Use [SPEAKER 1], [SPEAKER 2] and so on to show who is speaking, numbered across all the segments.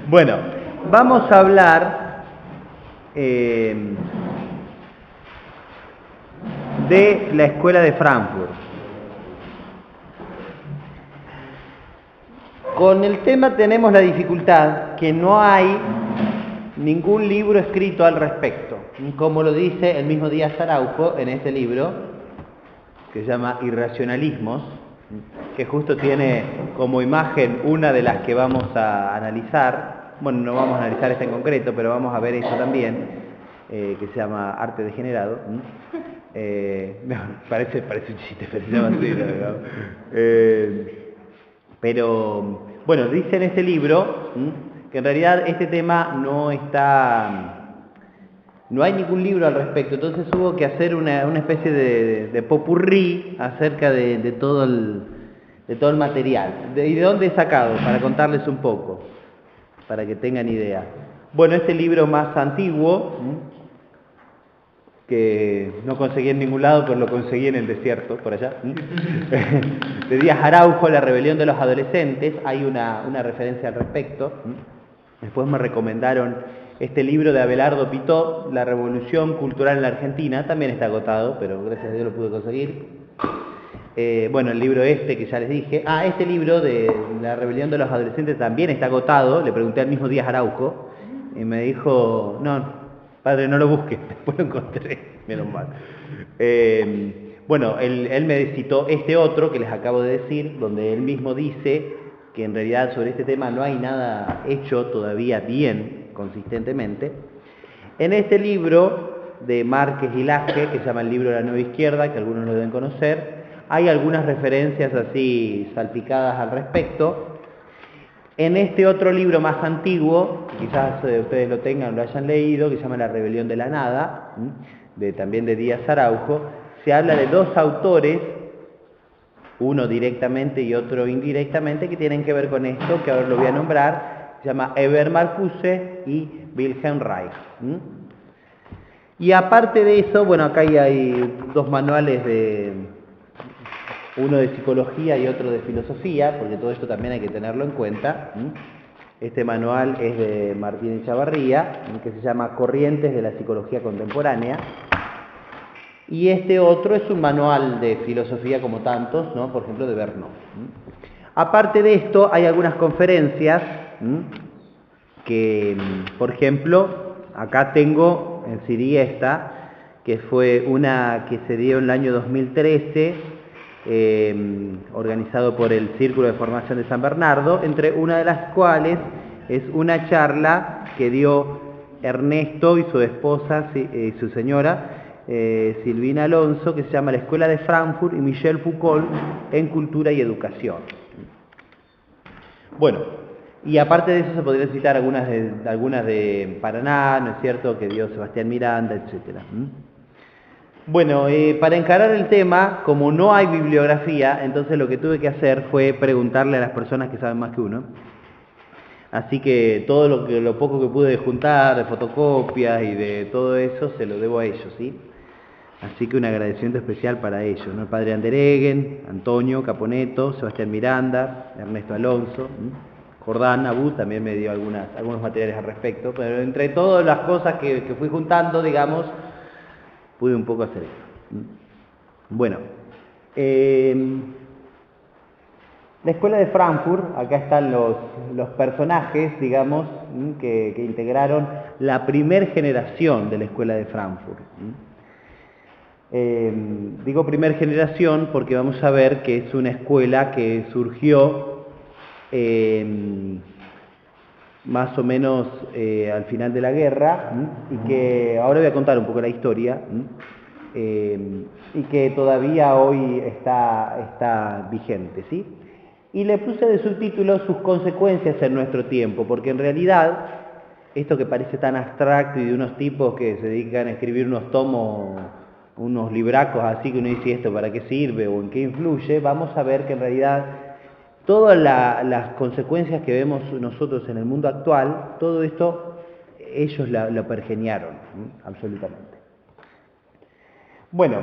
[SPEAKER 1] Bueno, vamos a hablar de la Escuela de Frankfurt. Con el tema tenemos la dificultad que no hay ningún libro escrito al respecto, como lo dice el mismo Díaz Araujo en este libro, que se llama Irracionalismos, que justo tiene como imagen una de las que vamos a analizar. Bueno, no vamos a analizar esta en concreto, pero vamos a ver esta también, que se llama Arte Degenerado. No, parece un chiste, pero se llama así, pero, bueno, dice en este libro que en realidad este tema no hay ningún libro al respecto, entonces hubo que hacer una especie de popurrí acerca de todo el material. ¿Y de dónde he sacado? Para contarles un poco, para que tengan idea. Bueno, este libro más antiguo, que no conseguí en ningún lado, pero lo conseguí en el desierto, por allá, de Díaz Araujo, La rebelión de los adolescentes, hay una referencia al respecto. Después me recomendaron este libro de Abelardo Pitó, La revolución cultural en la Argentina, también está agotado, pero gracias a Dios lo pude conseguir. Bueno, el libro que ya les dije. Este libro de La rebelión de los adolescentes también está agotado. Le pregunté al mismo Díaz Araujo y me dijo, no, padre, no lo busques, después lo encontré, menos mal. Bueno, él me citó este otro que les acabo de decir, donde él mismo dice que en realidad sobre este tema no hay nada hecho todavía bien, consistentemente. En este libro de Márquez y Laje, que se llama el libro de la Nueva Izquierda, que algunos lo deben conocer, hay algunas referencias así salpicadas al respecto. En este otro libro más antiguo, quizás ustedes lo tengan o lo hayan leído, que se llama La rebelión de la nada, también de Díaz Araujo, se habla de dos autores, uno directamente y otro indirectamente, que tienen que ver con esto, que ahora lo voy a nombrar. Se llama Eber Marcuse y Wilhelm Reich. Y aparte de eso, bueno, acá hay dos manuales, uno de psicología y otro de filosofía, porque todo esto también hay que tenerlo en cuenta. Este manual es de Martín Echavarría, que se llama Corrientes de la Psicología Contemporánea. Y este otro es un manual de filosofía como tantos, ¿no? Por ejemplo, de Vernon. Aparte de esto, hay algunas conferencias que, por ejemplo, acá tengo en CD esta, que fue una que se dio en el año 2013, organizado por el Círculo de Formación de San Bernardo, entre una de las cuales es una charla que dio Ernesto y su esposa, su señora, Silvina Alonso, que se llama La Escuela de Frankfurt y Michel Foucault en Cultura y Educación. Bueno, y aparte de eso se podrían citar algunas de Paraná, ¿no es cierto?, que dio Sebastián Miranda, etc. Bueno, para encarar el tema, como no hay bibliografía, entonces lo que tuve que hacer fue preguntarle a las personas que saben más que uno. Así que todo lo poco que pude juntar, de fotocopias y de todo eso, se lo debo a ellos, ¿sí? Así que un agradecimiento especial para ellos, ¿no? El padre Andereguen, Antonio Caponeto, Sebastián Miranda, Ernesto Alonso, Jordán Abud también me dio algunos materiales al respecto, pero entre todas las cosas que fui juntando, digamos, pude un poco hacer esto. Bueno, la Escuela de Frankfurt, acá están los personajes, digamos, que integraron la primer generación de la Escuela de Frankfurt. Digo primer generación porque vamos a ver que es una escuela que surgió más o menos al final de la guerra, y que ahora voy a contar un poco la historia, y que todavía hoy está vigente, ¿sí? Y le puse de subtítulo sus consecuencias en nuestro tiempo, porque en realidad esto que parece tan abstracto y de unos tipos que se dedican a escribir unos tomos unos libracos así que uno dice esto para qué sirve o en qué influye, vamos a ver que en realidad todas las consecuencias que vemos nosotros en el mundo actual, todo esto ellos lo pergeniaron, absolutamente. Bueno,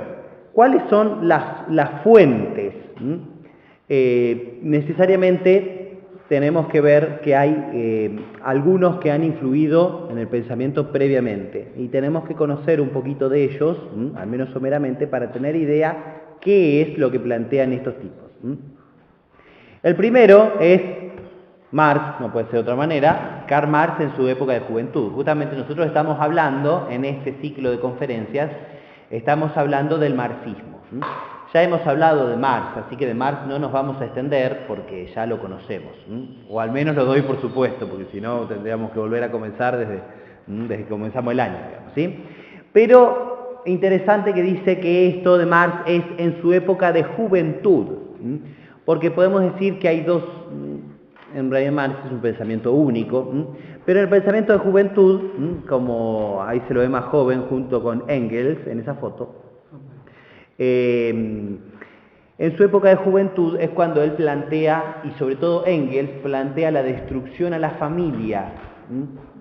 [SPEAKER 1] ¿cuáles son las fuentes? Necesariamente tenemos que ver que hay algunos que han influido en el pensamiento previamente y tenemos que conocer un poquito de ellos, al menos someramente, para tener idea qué es lo que plantean estos tipos. El primero es Marx, no puede ser de otra manera, Karl Marx en su época de juventud. Justamente nosotros estamos hablando, en este ciclo de conferencias, estamos hablando del marxismo. Ya hemos hablado de Marx, así que de Marx no nos vamos a extender porque ya lo conocemos. O al menos lo doy por supuesto, porque si no tendríamos que volver a comenzar desde que comenzamos el año, digamos, ¿sí? Pero interesante que dice que esto de Marx es en su época de juventud, porque podemos decir que hay dos, en realidad Marx es un pensamiento único, pero el pensamiento de juventud, como ahí se lo ve más joven junto con Engels en esa foto, en su época de juventud es cuando él plantea, y sobre todo Engels, plantea la destrucción a la familia,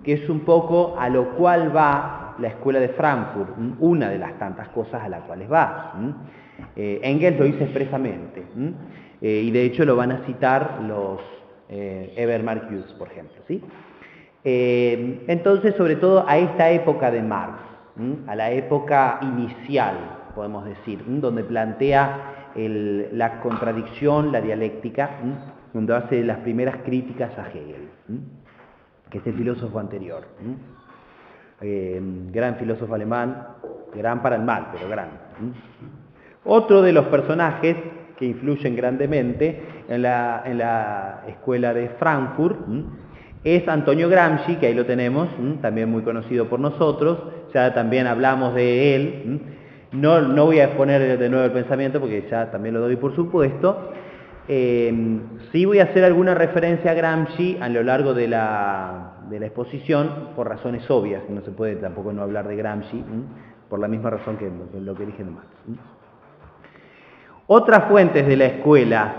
[SPEAKER 1] que es un poco a lo cual va la escuela de Frankfurt, una de las tantas cosas a las cuales va. Engels lo dice expresamente, y de hecho lo van a citar los Eber-Marcuse, por ejemplo, ¿sí? Entonces, sobre todo a esta época de Marx, a la época inicial, podemos decir, donde plantea la contradicción, la dialéctica, donde hace las primeras críticas a Hegel, que es el filósofo anterior. Gran filósofo alemán, gran para el mal, pero gran. Otro de los personajes que influyen grandemente en la escuela de Frankfurt es Antonio Gramsci, que ahí lo tenemos, también muy conocido por nosotros, ya también hablamos de él. No voy a exponer de nuevo el pensamiento porque ya también lo doy por supuesto. Sí voy a hacer alguna referencia a Gramsci a lo largo de la exposición, por razones obvias, no se puede tampoco no hablar de Gramsci, por la misma razón que lo que dije de Marx. Otras fuentes de la escuela,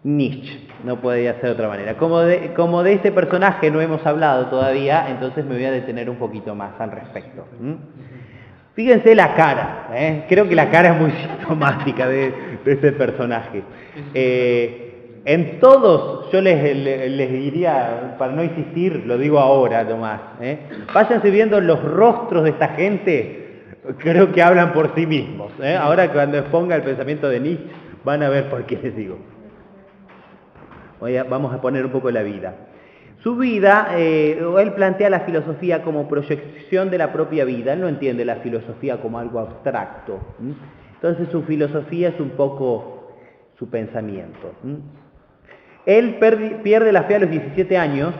[SPEAKER 1] Nietzsche, no podría ser de otra manera. Como de este personaje no hemos hablado todavía, entonces me voy a detener un poquito más al respecto. Fíjense la cara, creo que la cara es muy sintomática de ese personaje. En todos, yo les diría, para no insistir, lo digo ahora nomás, váyanse viendo los rostros de esta gente, creo que hablan por sí mismos. Ahora cuando exponga el pensamiento de Nietzsche, van a ver por qué les digo. Vamos a poner un poco la vida. Su vida, él plantea la filosofía como proyección de la propia vida, él no entiende la filosofía como algo abstracto. Entonces su filosofía es un poco su pensamiento. Él pierde la fe a los 17 años,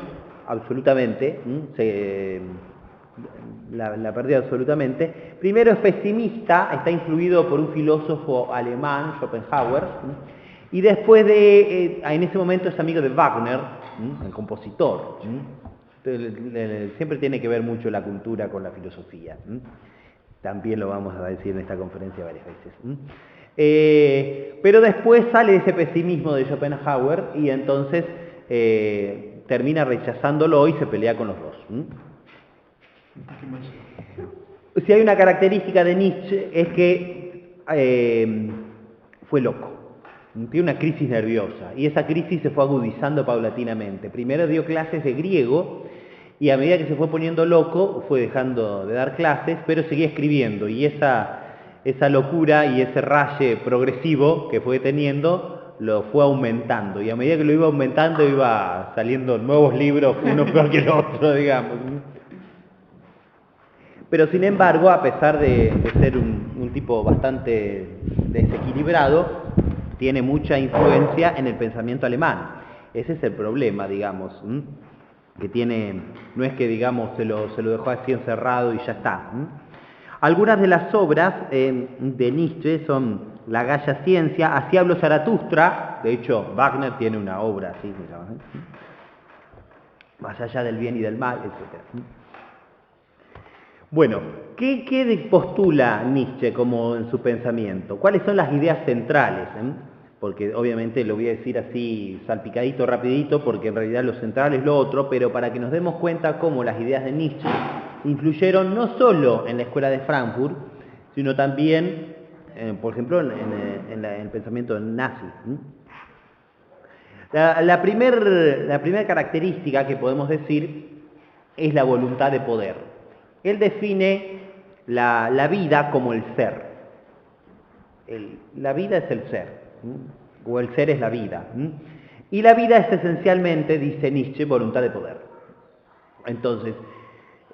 [SPEAKER 1] absolutamente, la perdió absolutamente. Primero es pesimista, está influido por un filósofo alemán, Schopenhauer, y después en ese momento es amigo de Wagner, el compositor. Siempre tiene que ver mucho la cultura con la filosofía. También lo vamos a decir en esta conferencia varias veces. Pero después sale ese pesimismo de Schopenhauer y entonces termina rechazándolo y se pelea con los dos. Si hay una característica de Nietzsche es que fue loco. Tiene una crisis nerviosa y esa crisis se fue agudizando paulatinamente. Primero dio clases de griego y a medida que se fue poniendo loco fue dejando de dar clases, pero seguía escribiendo y esa locura y ese raye progresivo que fue teniendo lo fue aumentando y a medida que lo iba aumentando iba saliendo nuevos libros, uno peor que el otro, digamos. Pero sin embargo, a pesar de ser un tipo bastante desequilibrado, tiene mucha influencia en el pensamiento alemán. Ese es el problema, digamos, que tiene, no es que digamos se lo dejó así encerrado y ya está. Algunas de las obras de Nietzsche son La Gaya Ciencia, Así habló Zaratustra, de hecho Wagner tiene una obra así, Más allá del bien y del mal, etc. Bueno, ¿qué postula Nietzsche como en su pensamiento? ¿Cuáles son las ideas centrales? Porque obviamente lo voy a decir así salpicadito, rapidito, porque en realidad lo central es lo otro, pero para que nos demos cuenta cómo las ideas de Nietzsche influyeron no solo en la escuela de Frankfurt, sino también, por ejemplo, en el pensamiento nazi. La primera característica que podemos decir es la voluntad de poder. Él define la vida como el ser. La vida es el ser, o el ser es la vida. Y la vida es esencialmente, dice Nietzsche, voluntad de poder. Entonces,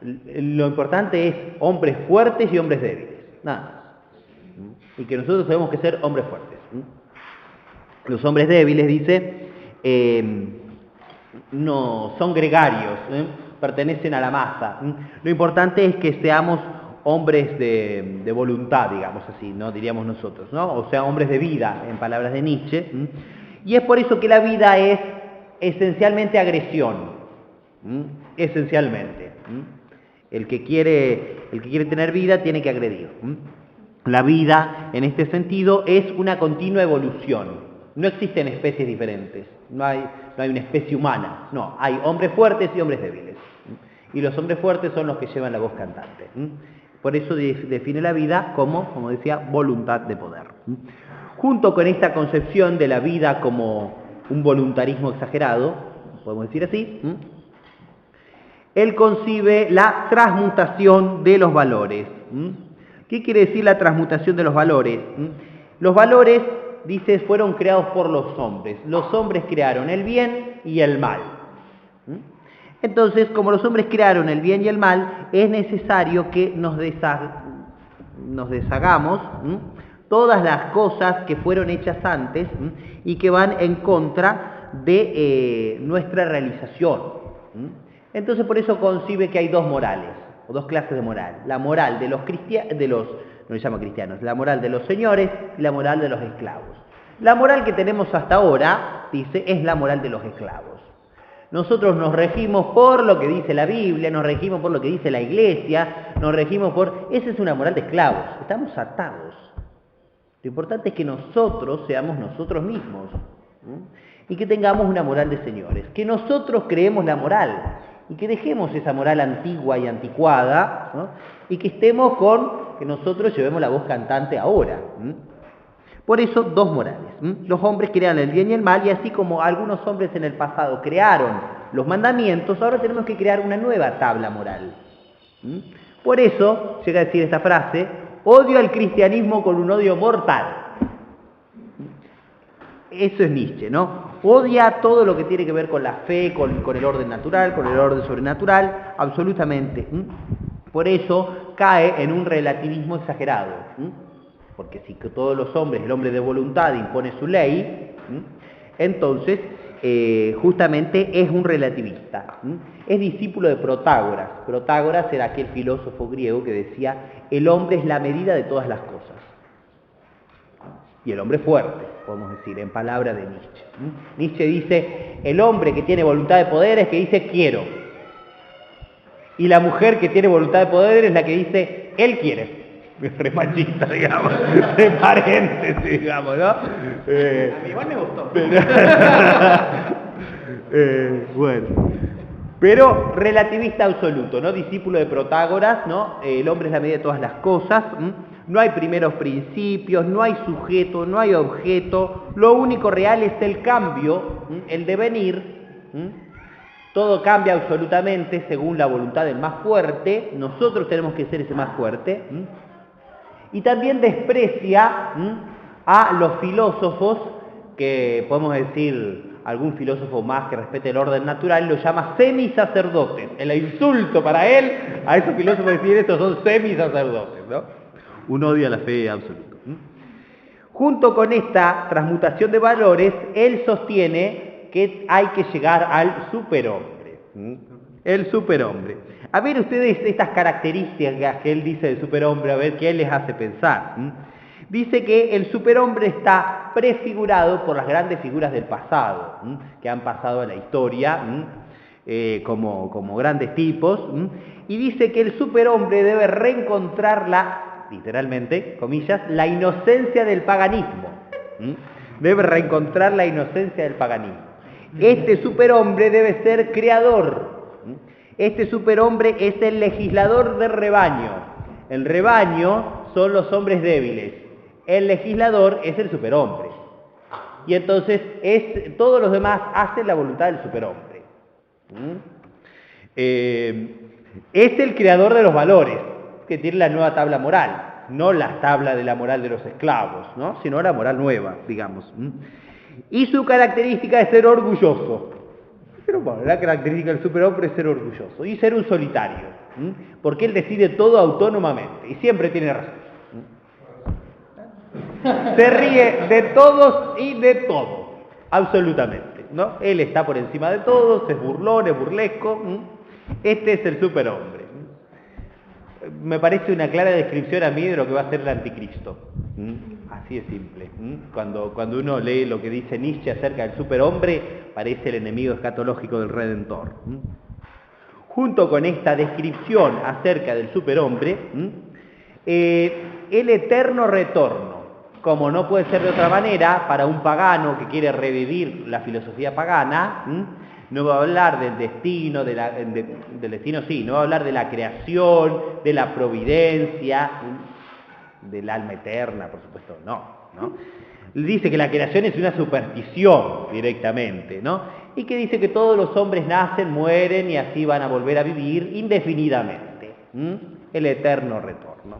[SPEAKER 1] lo importante es hombres fuertes y hombres débiles, nada más. Y que nosotros tenemos que ser hombres fuertes. Los hombres débiles, dice, no son gregarios, pertenecen a la masa. Lo importante es que seamos hombres de voluntad, digamos así, ¿no? Diríamos nosotros, ¿no? O sea, hombres de vida, en palabras de Nietzsche. Y es por eso que la vida es esencialmente agresión, esencialmente. El que quiere tener vida tiene que agredir. La vida, en este sentido, es una continua evolución. No existen especies diferentes, no hay una especie humana, no, hay hombres fuertes y hombres débiles. Y los hombres fuertes son los que llevan la voz cantante. Por eso define la vida como decía, voluntad de poder. Junto con esta concepción de la vida como un voluntarismo exagerado, podemos decir así, él concibe la transmutación de los valores. ¿Qué quiere decir la transmutación de los valores? Los valores, dice, fueron creados por los hombres. Los hombres crearon el bien y el mal. Entonces, como los hombres crearon el bien y el mal, es necesario que nos deshagamos todas las cosas que fueron hechas antes y que van en contra de nuestra realización. Entonces, por eso concibe que hay dos morales, o dos clases de moral. La moral de los no se llama cristianos, la moral de los señores y la moral de los esclavos. La moral que tenemos hasta ahora, dice, es la moral de los esclavos. Nosotros nos regimos por lo que dice la Biblia, nos regimos por lo que dice la Iglesia, nos regimos por... Esa es una moral de esclavos, estamos atados. Lo importante es que nosotros seamos nosotros mismos, y que tengamos una moral de señores, que nosotros creemos la moral, y que dejemos esa moral antigua y anticuada, ¿no? Y que estemos que nosotros llevemos la voz cantante ahora. Por eso, dos morales. Los hombres crean el bien y el mal, y así como algunos hombres en el pasado crearon los mandamientos, ahora tenemos que crear una nueva tabla moral. Por eso, llega a decir esta frase, odio al cristianismo con un odio mortal. Eso es Nietzsche, ¿no? Odia todo lo que tiene que ver con la fe, con el orden natural, con el orden sobrenatural, absolutamente. Por eso cae en un relativismo exagerado. Porque si todos los hombres, el hombre de voluntad impone su ley, entonces justamente es un relativista. Es discípulo de Protágoras. Protágoras era aquel filósofo griego que decía, el hombre es la medida de todas las cosas. Y el hombre fuerte, podemos decir, en palabras de Nietzsche. Nietzsche dice, el hombre que tiene voluntad de poder es que dice quiero. Y la mujer que tiene voluntad de poder es la que dice, él quiere. Re machista, digamos, de paréntesis, digamos, ¿no? A mí igual me gustó. Bueno, pero relativista absoluto, ¿no? Discípulo de Protágoras, ¿no? El hombre es la medida de todas las cosas. No hay primeros principios, no hay sujeto, no hay objeto. Lo único real es el cambio, el devenir. Todo cambia absolutamente según la voluntad del más fuerte. Nosotros tenemos que ser ese más fuerte. Y también desprecia a los filósofos, que podemos decir, algún filósofo más que respete el orden natural, lo llama semisacerdotes. El insulto para él, a esos filósofos decir esto, son semisacerdotes, ¿no? Un odio a la fe absoluto. Junto con esta transmutación de valores, él sostiene que hay que llegar al superhombre. El superhombre. A ver ustedes estas características que él dice del superhombre, a ver qué les hace pensar. Dice que el superhombre está prefigurado por las grandes figuras del pasado, que han pasado a la historia, como grandes tipos, y dice que el superhombre debe reencontrar literalmente, comillas, la inocencia del paganismo. Debe reencontrar la inocencia del paganismo. Este superhombre debe ser creador. Este superhombre es el legislador del rebaño. El rebaño son los hombres débiles. El legislador es el superhombre. Y entonces todos los demás hacen la voluntad del superhombre. Es el creador de los valores, que tiene la nueva tabla moral. No la tabla de la moral de los esclavos, ¿no? Sino la moral nueva, digamos. Y su característica es ser orgulloso. Pero bueno, la característica del superhombre es ser orgulloso y ser un solitario, porque él decide todo autónomamente y siempre tiene razón. Se ríe de todos y de todo, absolutamente, ¿no? Él está por encima de todos, es burlón, es burlesco. Este es el superhombre. Me parece una clara descripción a mí de lo que va a ser el anticristo. Así de simple. Cuando uno lee lo que dice Nietzsche acerca del superhombre, parece el enemigo escatológico del Redentor. Junto con esta descripción acerca del superhombre, el eterno retorno, como no puede ser de otra manera, para un pagano que quiere revivir la filosofía pagana, no va a hablar del destino, del destino sí, no va a hablar de la creación, de la providencia, del alma eterna, por supuesto, no. Dice que la creación es una superstición directamente, ¿no? Y que dice que todos los hombres nacen, mueren y así van a volver a vivir indefinidamente. El eterno retorno.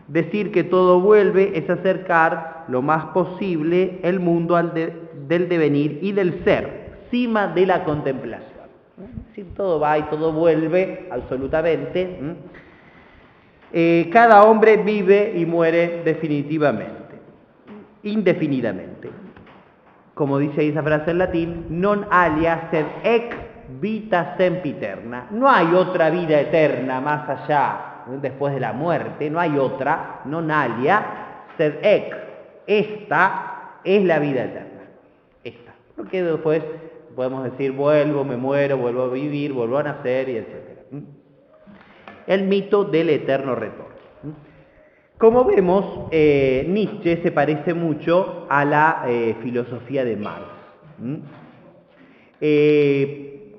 [SPEAKER 1] Decir que todo vuelve es acercar lo más posible el mundo del devenir y del ser, cima de la contemplación. Es decir, todo va y todo vuelve, absolutamente. Cada hombre vive y muere definitivamente, indefinidamente. Como dice esa frase en latín, non alia sed ec vita sempiterna. No hay otra vida eterna más allá, después de la muerte, no hay otra, non alia sed ec. Esta es la vida eterna. Esta. Porque después podemos decir, vuelvo, me muero, vuelvo a vivir, vuelvo a nacer, y etc. El mito del eterno retorno. Como vemos, Nietzsche se parece mucho a la filosofía de Marx,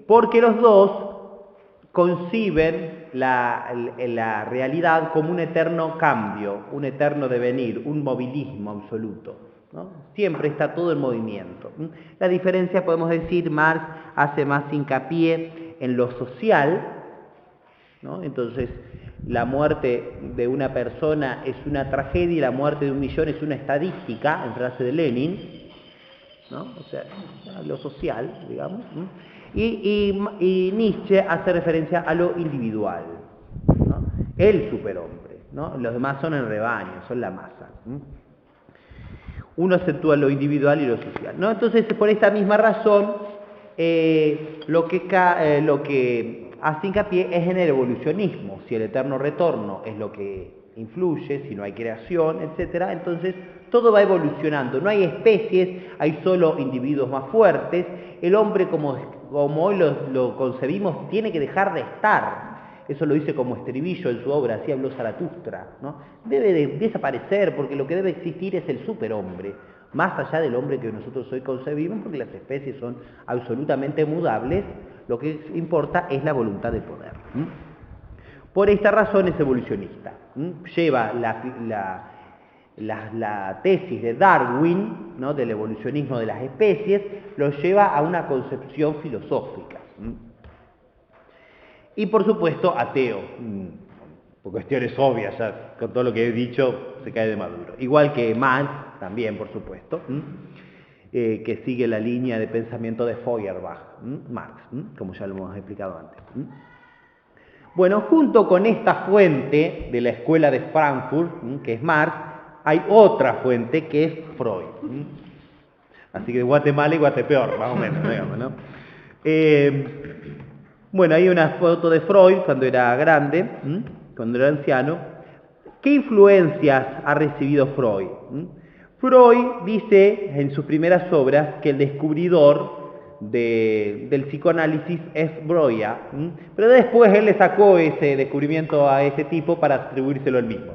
[SPEAKER 1] porque los dos conciben la realidad como un eterno cambio, un eterno devenir, un movilismo absoluto, ¿no? Siempre está todo en movimiento. La diferencia, podemos decir, Marx hace más hincapié en lo social, ¿no? Entonces, la muerte de una persona es una tragedia y la muerte de 1 millón es una estadística, en frase de Lenin, ¿no? O sea, lo social, digamos. Y Nietzsche hace referencia a lo individual, ¿no? El superhombre, ¿no? Los demás son el rebaño, son la masa. Uno acentúa lo individual y lo social, ¿no? Entonces, por esta misma razón, lo que hace hincapié es en el evolucionismo. Si el eterno retorno es lo que influye, si no hay creación, etcétera, entonces todo va evolucionando. No hay especies, hay solo individuos más fuertes. El hombre, como hoy lo concebimos, tiene que dejar de estar. Eso lo dice como estribillo en su obra, así habló Zaratustra, ¿no? Debe de desaparecer, porque lo que debe existir es el superhombre, más allá del hombre que nosotros hoy concebimos, porque las especies son absolutamente mudables. Lo que importa es la voluntad de poder. Por esta razón es evolucionista. Lleva la tesis de Darwin, ¿no? Del evolucionismo de las especies, lo lleva a una concepción filosófica. Y por supuesto ateo, por cuestiones obvias, ya con todo lo que he dicho se cae de maduro. Igual que Marx, también por supuesto, que sigue la línea de pensamiento de Feuerbach, Marx, como ya lo hemos explicado antes. Bueno, junto con esta fuente de la escuela de Frankfurt, que es Marx, hay otra fuente que es Freud. Así que de Guatemala y Guatepeor, más o menos, digamos, ¿no? Bueno, hay una foto de Freud cuando era grande, cuando era anciano. ¿Qué influencias ha recibido Freud? Freud dice en sus primeras obras que el descubridor del psicoanálisis es Breuer, pero después él le sacó ese descubrimiento a ese tipo para atribuírselo él mismo.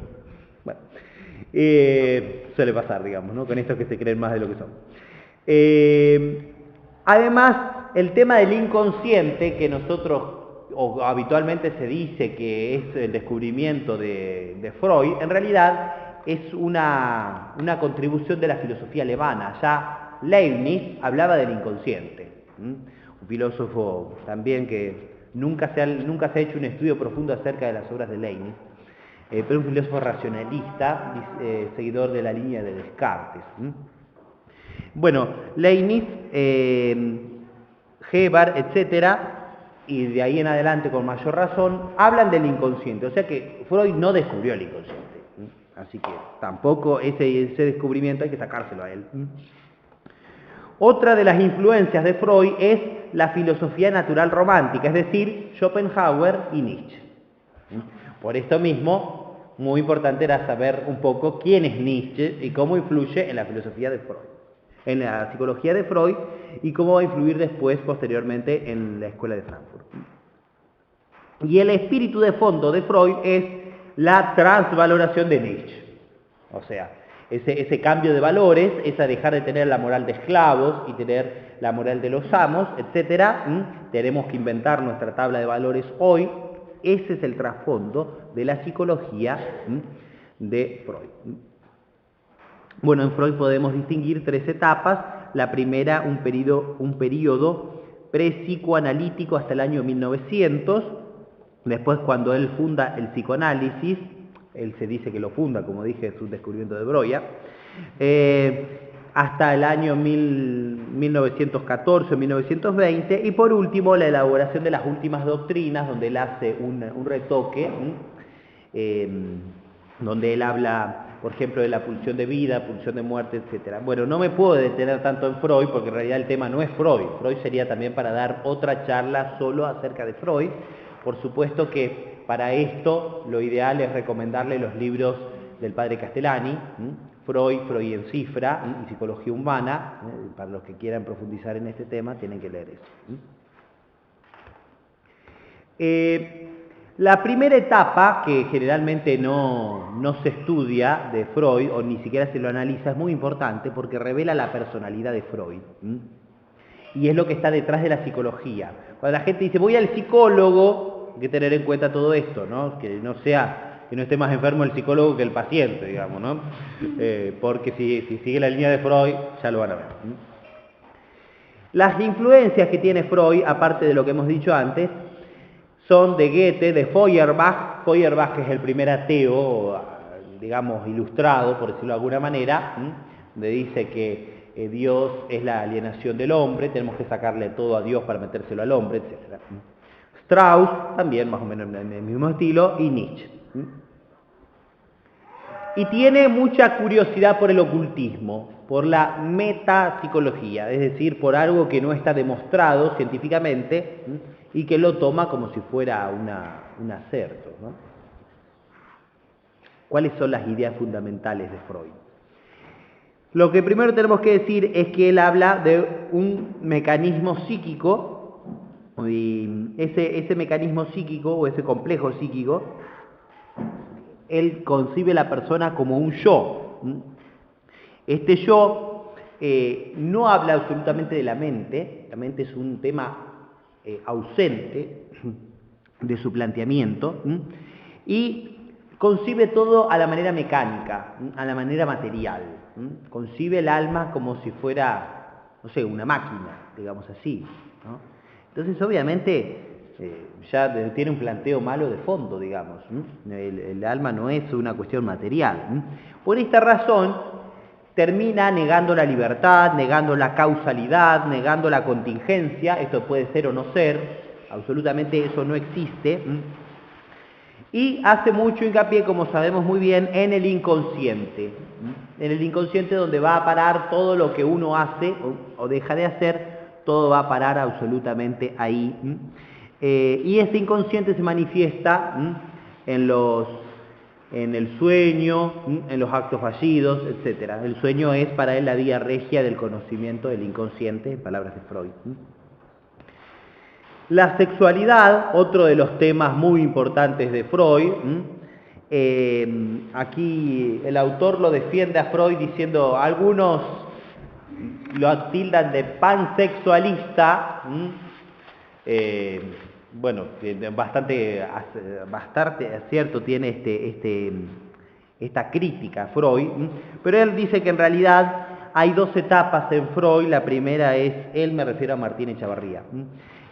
[SPEAKER 1] Bueno, suele pasar, digamos, ¿no? Con estos que se creen más de lo que son. Además, el tema del inconsciente, que nosotros, o habitualmente se dice que es el descubrimiento de Freud, en realidad es una contribución de la filosofía alemana. Ya Leibniz hablaba del inconsciente, un filósofo también que nunca se ha hecho un estudio profundo acerca de las obras de Leibniz, pero un filósofo racionalista, seguidor de la línea de Descartes. Bueno, Leibniz, Heber, etcétera, y de ahí en adelante con mayor razón, hablan del inconsciente. O sea que Freud no descubrió el inconsciente. Así que tampoco ese descubrimiento hay que sacárselo a él. Otra de las influencias de Freud es la filosofía natural romántica, es decir, Schopenhauer y Nietzsche. Por esto mismo, muy importante era saber un poco quién es Nietzsche y cómo influye en la filosofía de Freud, en la psicología de Freud, y cómo va a influir después, posteriormente, en la escuela de Frankfurt. Y el espíritu de fondo de Freud es la transvaloración de Nietzsche. O sea, ese cambio de valores, esa dejar de tener la moral de esclavos y tener la moral de los amos, etcétera. Tenemos que inventar nuestra tabla de valores hoy. Ese es el trasfondo de la psicología de Freud. Bueno, en Freud podemos distinguir 3 etapas. La primera, un periodo pre-psicoanalítico hasta el año 1900. Después, cuando él funda el psicoanálisis, él se dice que lo funda, como dije, es un descubrimiento de Breuer, hasta el año 1914 o 1920, y por último la elaboración de las últimas doctrinas, donde él hace un retoque, donde él habla, por ejemplo, de la pulsión de vida, pulsión de muerte, etc. Bueno, no me puedo detener tanto en Freud, porque en realidad el tema no es Freud. Freud sería también para dar otra charla solo acerca de Freud. Por supuesto que para esto lo ideal es recomendarle los libros del padre Castellani, Freud en cifra y psicología humana. Para los que quieran profundizar en este tema tienen que leer eso. La primera etapa, que generalmente no se estudia de Freud o ni siquiera se lo analiza, es muy importante porque revela la personalidad de Freud. Y es lo que está detrás de la psicología. Cuando la gente dice voy al psicólogo, hay que tener en cuenta todo esto, ¿no? Que no esté más enfermo el psicólogo que el paciente, digamos, ¿no? Porque si sigue la línea de Freud, ya lo van a ver. Las influencias que tiene Freud, aparte de lo que hemos dicho antes, son de Goethe, de Feuerbach. Feuerbach es el primer ateo, digamos, ilustrado, por decirlo de alguna manera, donde dice que Dios es la alienación del hombre, tenemos que sacarle todo a Dios para metérselo al hombre, etc. Strauss, también más o menos en el mismo estilo, y Nietzsche. Y tiene mucha curiosidad por el ocultismo, por la metapsicología, es decir, por algo que no está demostrado científicamente y que lo toma como si fuera un acerto, ¿no? ¿Cuáles son las ideas fundamentales de Freud? Lo que primero tenemos que decir es que él habla de un mecanismo psíquico, y ese mecanismo psíquico o ese complejo psíquico, él concibe la persona como un yo. Este yo no habla absolutamente de la mente es un tema ausente de su planteamiento, y concibe todo a la manera mecánica, a la manera material. Concibe el alma como si fuera, no sé, una máquina, digamos así, ¿no? Entonces, obviamente, ya tiene un planteo malo de fondo, digamos. El alma no es una cuestión material. Por esta razón, termina negando la libertad, negando la causalidad, negando la contingencia. Esto puede ser o no ser, absolutamente eso no existe. Y hace mucho hincapié, como sabemos muy bien, en el inconsciente. En el inconsciente, donde va a parar todo lo que uno hace o deja de hacer, todo va a parar absolutamente ahí. Y ese inconsciente se manifiesta en el sueño, en los actos fallidos, etc. El sueño es para él la vía regia del conocimiento del inconsciente, en palabras de Freud. La sexualidad, otro de los temas muy importantes de Freud. Aquí el autor lo defiende a Freud diciendo, algunos lo tildan de pansexualista, bueno, bastante acierto tiene esta crítica a Freud, pero él dice que en realidad hay dos etapas en Freud. La primera es, él me refiero a Martín Echavarría,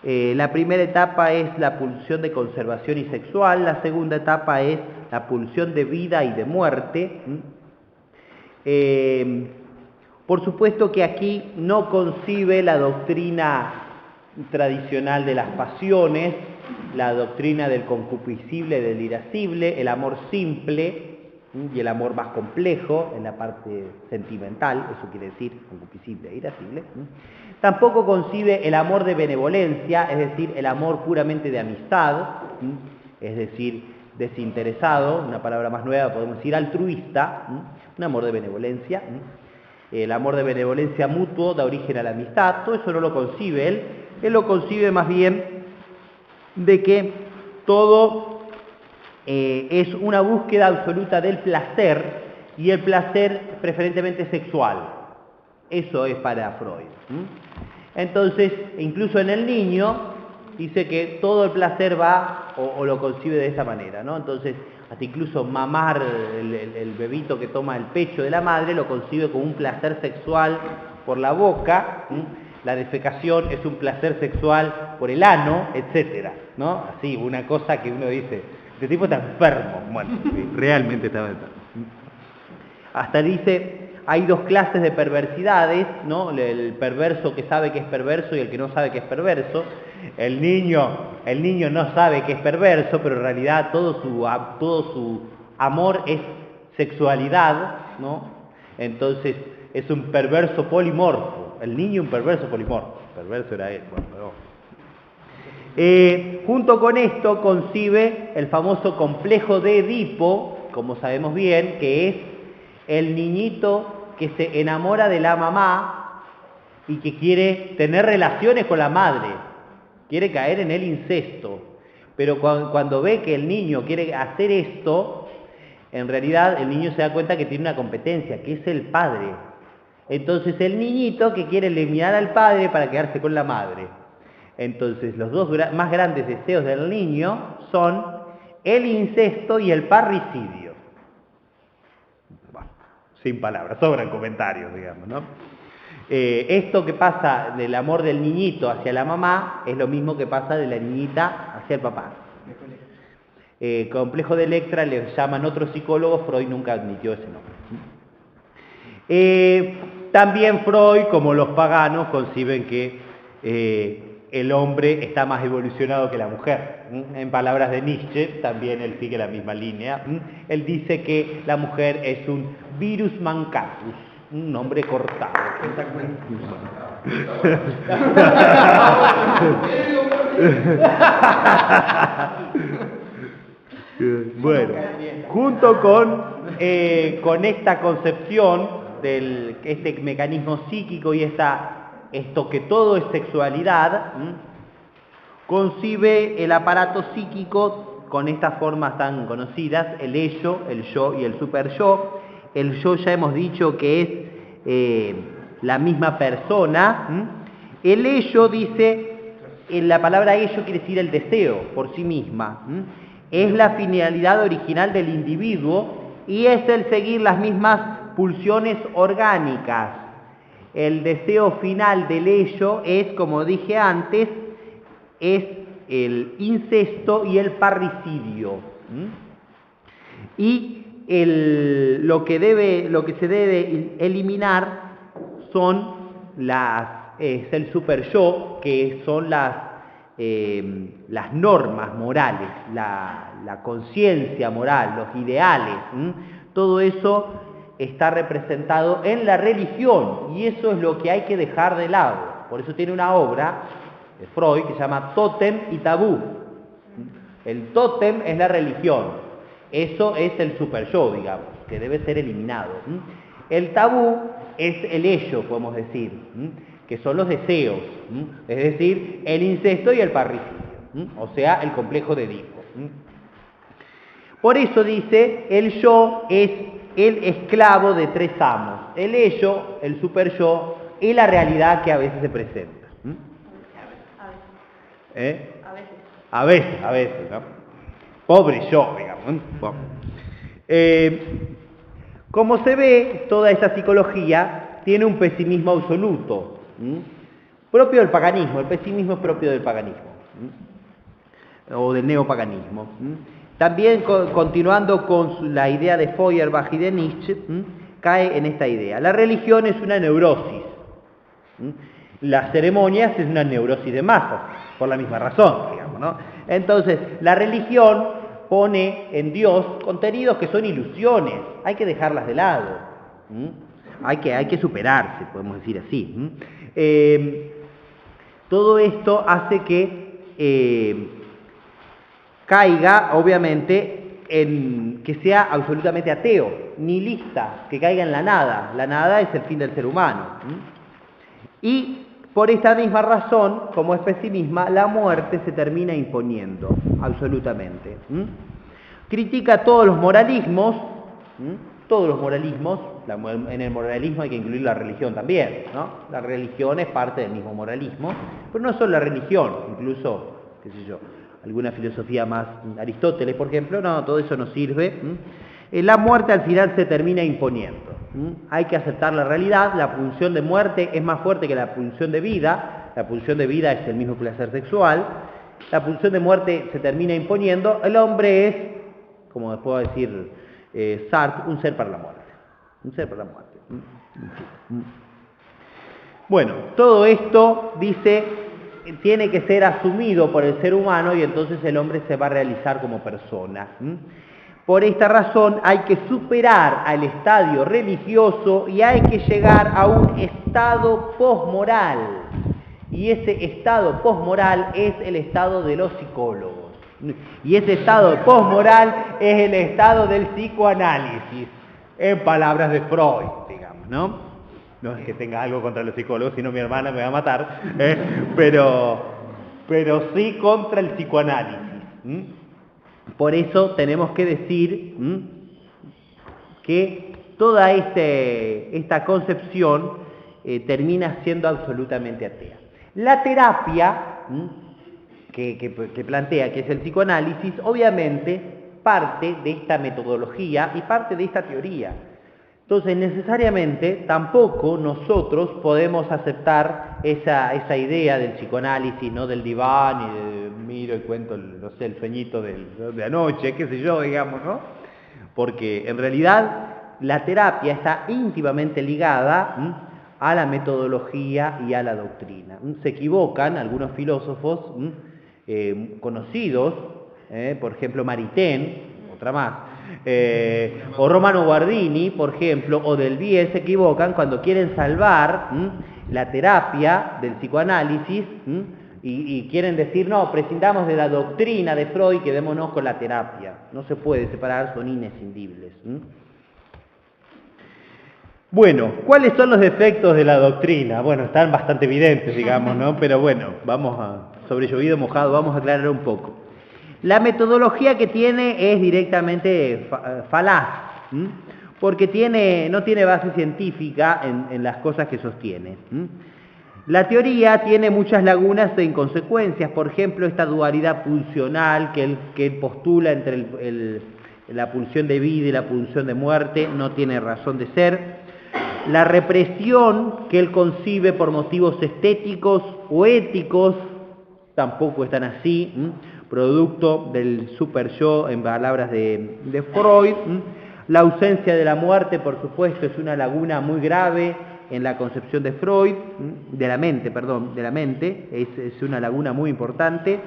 [SPEAKER 1] la primera etapa es la pulsión de conservación y sexual, la segunda etapa es la pulsión de vida y de muerte. Por supuesto que aquí no concibe la doctrina tradicional de las pasiones, la doctrina del concupiscible y del irascible, el amor simple y el amor más complejo en la parte sentimental, eso quiere decir concupiscible e irascible. Tampoco concibe el amor de benevolencia, es decir, el amor puramente de amistad, es decir, desinteresado, una palabra más nueva podemos decir altruista, un amor de benevolencia. El amor de benevolencia mutuo da origen a la amistad, todo eso no lo concibe él. Él lo concibe más bien de que todo es una búsqueda absoluta del placer, y el placer preferentemente sexual. Eso es para Freud. Entonces, incluso en el niño, dice que todo el placer va, o lo concibe de esa manera, ¿no? Entonces, hasta incluso mamar el bebito que toma el pecho de la madre, lo concibe como un placer sexual por la boca. La defecación es un placer sexual por el ano, etcétera, ¿no? Así, una cosa que uno dice, este tipo está enfermo. Bueno, sí, realmente estaba enfermo. Hasta dice, hay dos clases de perversidades, ¿no? El perverso que sabe que es perverso y el que no sabe que es perverso. El niño no sabe que es perverso, pero en realidad todo su amor es sexualidad, ¿no? Entonces es un perverso polimorfo. El niño un perverso polimorfo. Perverso era él. Bueno, no. Junto con esto concibe el famoso complejo de Edipo, como sabemos bien, que es el niñito que se enamora de la mamá y que quiere tener relaciones con la madre, quiere caer en el incesto, pero cuando ve que el niño quiere hacer esto, en realidad el niño se da cuenta que tiene una competencia, que es el padre. Entonces el niñito que quiere eliminar al padre para quedarse con la madre. Entonces los dos más grandes deseos del niño son el incesto y el parricidio. Bueno, sin palabras, sobran comentarios, digamos, ¿no? Esto que pasa del amor del niñito hacia la mamá es lo mismo que pasa de la niñita hacia el papá. Complejo de Electra le llaman otros psicólogos, Freud nunca admitió ese nombre. También Freud, como los paganos, conciben que el hombre está más evolucionado que la mujer. En palabras de Nietzsche, también él sigue la misma línea. Él dice que la mujer es un virus mancatus, un nombre cortado. Bueno, junto con esta concepción del este mecanismo psíquico y esto que todo es sexualidad, concibe el aparato psíquico con estas formas tan conocidas: el ello, el yo y el superyo. El yo ya hemos dicho que es la misma persona. El ello, dice, la palabra ello quiere decir el deseo por sí misma. Es la finalidad original del individuo y es el seguir las mismas pulsiones orgánicas. El deseo final del ello es, como dije antes, es el incesto y el parricidio. Y lo que se debe eliminar es el superyo, que son las normas morales, la conciencia moral, los ideales. Todo eso está representado en la religión y eso es lo que hay que dejar de lado. Por eso tiene una obra de Freud que se llama Tótem y Tabú. El tótem es la religión, eso es el superyo, digamos, que debe ser eliminado. El tabú es el ello, podemos decir. que son los deseos, es decir, el incesto y el parricidio, o sea, el complejo de Edipo. Por eso dice, el yo es el esclavo de tres amos, el ello, el super yo y la realidad que a veces se presenta. A veces, ¿no? Pobre yo, digamos. Como se ve, toda esta psicología tiene un pesimismo absoluto, propio del paganismo. El pesimismo es propio del paganismo, o del neopaganismo. También, continuando con la idea de Feuerbach y de Nietzsche, cae en esta idea. La religión es una neurosis. Las ceremonias es una neurosis de masas, por la misma razón, digamos, ¿no? Entonces, la religión pone en Dios contenidos que son ilusiones, hay que dejarlas de lado, hay que superarse, podemos decir así. Todo esto hace que caiga, obviamente, en que sea absolutamente ateo, nihilista, que caiga en la nada es el fin del ser humano. Y por esta misma razón, como es pesimismo, la muerte se termina imponiendo, absolutamente. Critica todos los moralismos, en el moralismo hay que incluir la religión también, ¿no? La religión es parte del mismo moralismo, pero no solo la religión, incluso, qué sé yo, alguna filosofía más, Aristóteles, por ejemplo, no, todo eso no sirve. La muerte al final se termina imponiendo. Hay que aceptar la realidad, la pulsión de muerte es más fuerte que la pulsión de vida, la pulsión de vida es el mismo placer sexual, la pulsión de muerte se termina imponiendo, el hombre es, como después va a decir Sartre, un ser para la muerte. Bueno, todo esto, dice, tiene que ser asumido por el ser humano y entonces el hombre se va a realizar como persona. Por esta razón hay que superar al estadio religioso y hay que llegar a un estado posmoral. Y ese estado posmoral es el estado de los psicólogos. Y ese estado posmoral es el estado del psicoanálisis, en palabras de Freud, digamos, ¿no? No es que tenga algo contra los psicólogos, sino mi hermana me va a matar, pero sí contra el psicoanálisis. Por eso tenemos que decir que toda esta concepción termina siendo absolutamente atea. La terapia que plantea, que es el psicoanálisis, obviamente parte de esta metodología y parte de esta teoría. Entonces, necesariamente, tampoco nosotros podemos aceptar esa idea del psicoanálisis, no del diván y de miro y cuento, no sé, el sueñito de anoche, qué sé yo, digamos, ¿no? Porque en realidad la terapia está íntimamente ligada a la metodología y a la doctrina. Se equivocan algunos filósofos conocidos, por ejemplo Maritain, otra más, o Romano Guardini, por ejemplo, o Del Vie, se equivocan cuando quieren salvar la terapia del psicoanálisis y quieren decir, no, prescindamos de la doctrina de Freud y quedémonos con la terapia. No se puede separar, son inescindibles. Bueno, ¿cuáles son los defectos de la doctrina? Bueno, están bastante evidentes, digamos, ¿no? Pero bueno, sobre llovido mojado, vamos a aclarar un poco. La metodología que tiene es directamente falaz, porque no tiene base científica en las cosas que sostiene. La teoría tiene muchas lagunas e inconsecuencias, por ejemplo, esta dualidad pulsional que él postula entre la pulsión de vida y la pulsión de muerte, no tiene razón de ser. La represión que él concibe por motivos estéticos o éticos tampoco están así, producto del super yo en palabras de Freud. La ausencia de la muerte, por supuesto, es una laguna muy grave en la concepción de Freud, de la mente, es una laguna muy importante.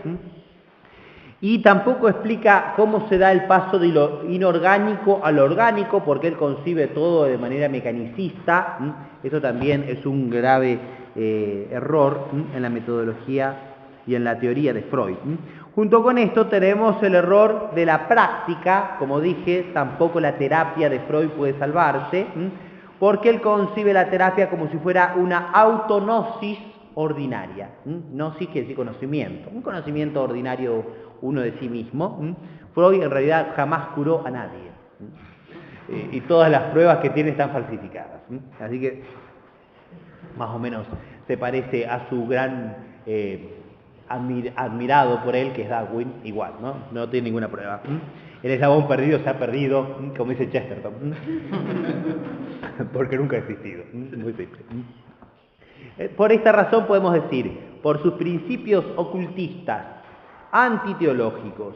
[SPEAKER 1] Y tampoco explica cómo se da el paso de lo inorgánico a lo orgánico, porque él concibe todo de manera mecanicista. Eso también es un grave error en la metodología y en la teoría de Freud. Junto con esto tenemos el error de la práctica, como dije, tampoco la terapia de Freud puede salvarse, porque él concibe la terapia como si fuera una autognosis ordinaria. Gnosis quiere decir conocimiento, un conocimiento ordinario uno de sí mismo. Freud en realidad jamás curó a nadie. Y todas las pruebas que tiene están falsificadas. Así que más o menos se parece a su gran admirado por él, que es Darwin, igual, no tiene ninguna prueba. El eslabón perdido se ha perdido, como dice Chesterton, porque nunca ha existido. Muy simple. Por esta razón podemos decir, por sus principios ocultistas, antiteológicos,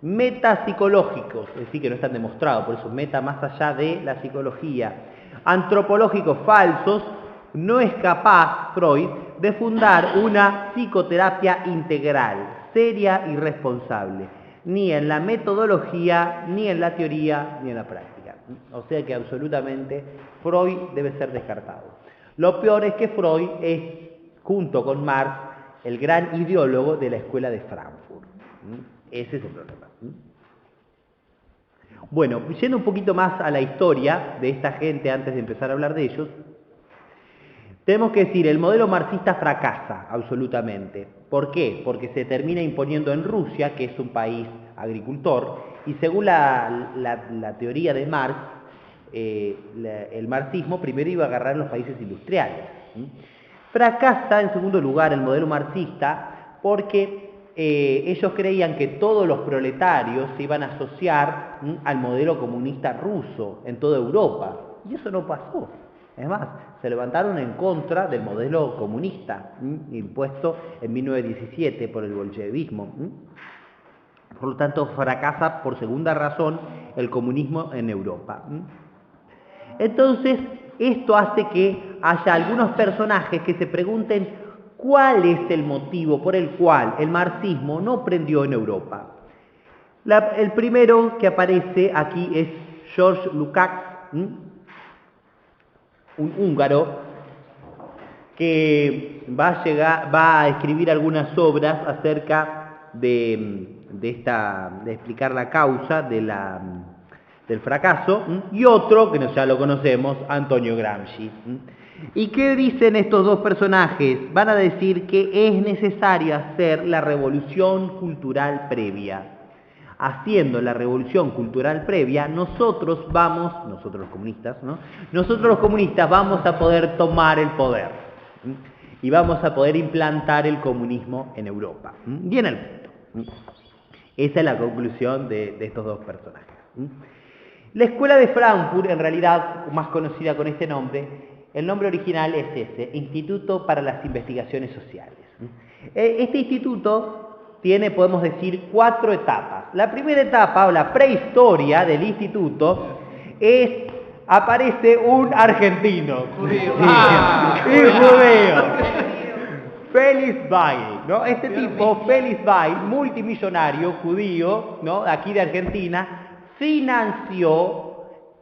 [SPEAKER 1] metapsicológicos, es decir, que no están demostrados, por eso meta más allá de la psicología, antropológicos falsos, no es capaz Freud de fundar una psicoterapia integral, seria y responsable, ni en la metodología, ni en la teoría, ni en la práctica. O sea que absolutamente Freud debe ser descartado. Lo peor es que Freud es, junto con Marx, el gran ideólogo de la escuela de Frankfurt. Ese es el problema. Bueno, yendo un poquito más a la historia de esta gente antes de empezar a hablar de ellos, tenemos que decir, el modelo marxista fracasa absolutamente. ¿Por qué? Porque se termina imponiendo en Rusia, que es un país agricultor, y según la teoría de Marx, el marxismo primero iba a agarrar los países industriales. Fracasa, en segundo lugar, el modelo marxista porque ellos creían que todos los proletarios se iban a asociar al modelo comunista ruso en toda Europa. Y eso no pasó. Es más, se levantaron en contra del modelo comunista impuesto en 1917 por el bolchevismo. Por lo tanto, fracasa por segunda razón el comunismo en Europa. Entonces, esto hace que haya algunos personajes que se pregunten cuál es el motivo por el cual el marxismo no prendió en Europa. El primero que aparece aquí es George Lukács, un húngaro que va a escribir algunas obras acerca de explicar la causa del fracaso, y otro, que ya lo conocemos, Antonio Gramsci. ¿Y qué dicen estos dos personajes? Van a decir que es necesario hacer la revolución cultural previa. Haciendo la revolución cultural previa, nosotros los comunistas, nosotros los comunistas vamos a poder tomar el poder y vamos a poder implantar el comunismo en Europa y en el mundo. Esa es la conclusión de estos dos personajes. La escuela de Frankfurt, en realidad más conocida con este nombre, el nombre original es ese, Instituto para las Investigaciones Sociales. Este instituto tiene, podemos decir, 4 etapas. La primera etapa, o la prehistoria del instituto, aparece un argentino.
[SPEAKER 2] Judío.
[SPEAKER 1] Judío. Felix Weil, Este tipo, Felix Weil, multimillonario, judío, aquí de Argentina, financió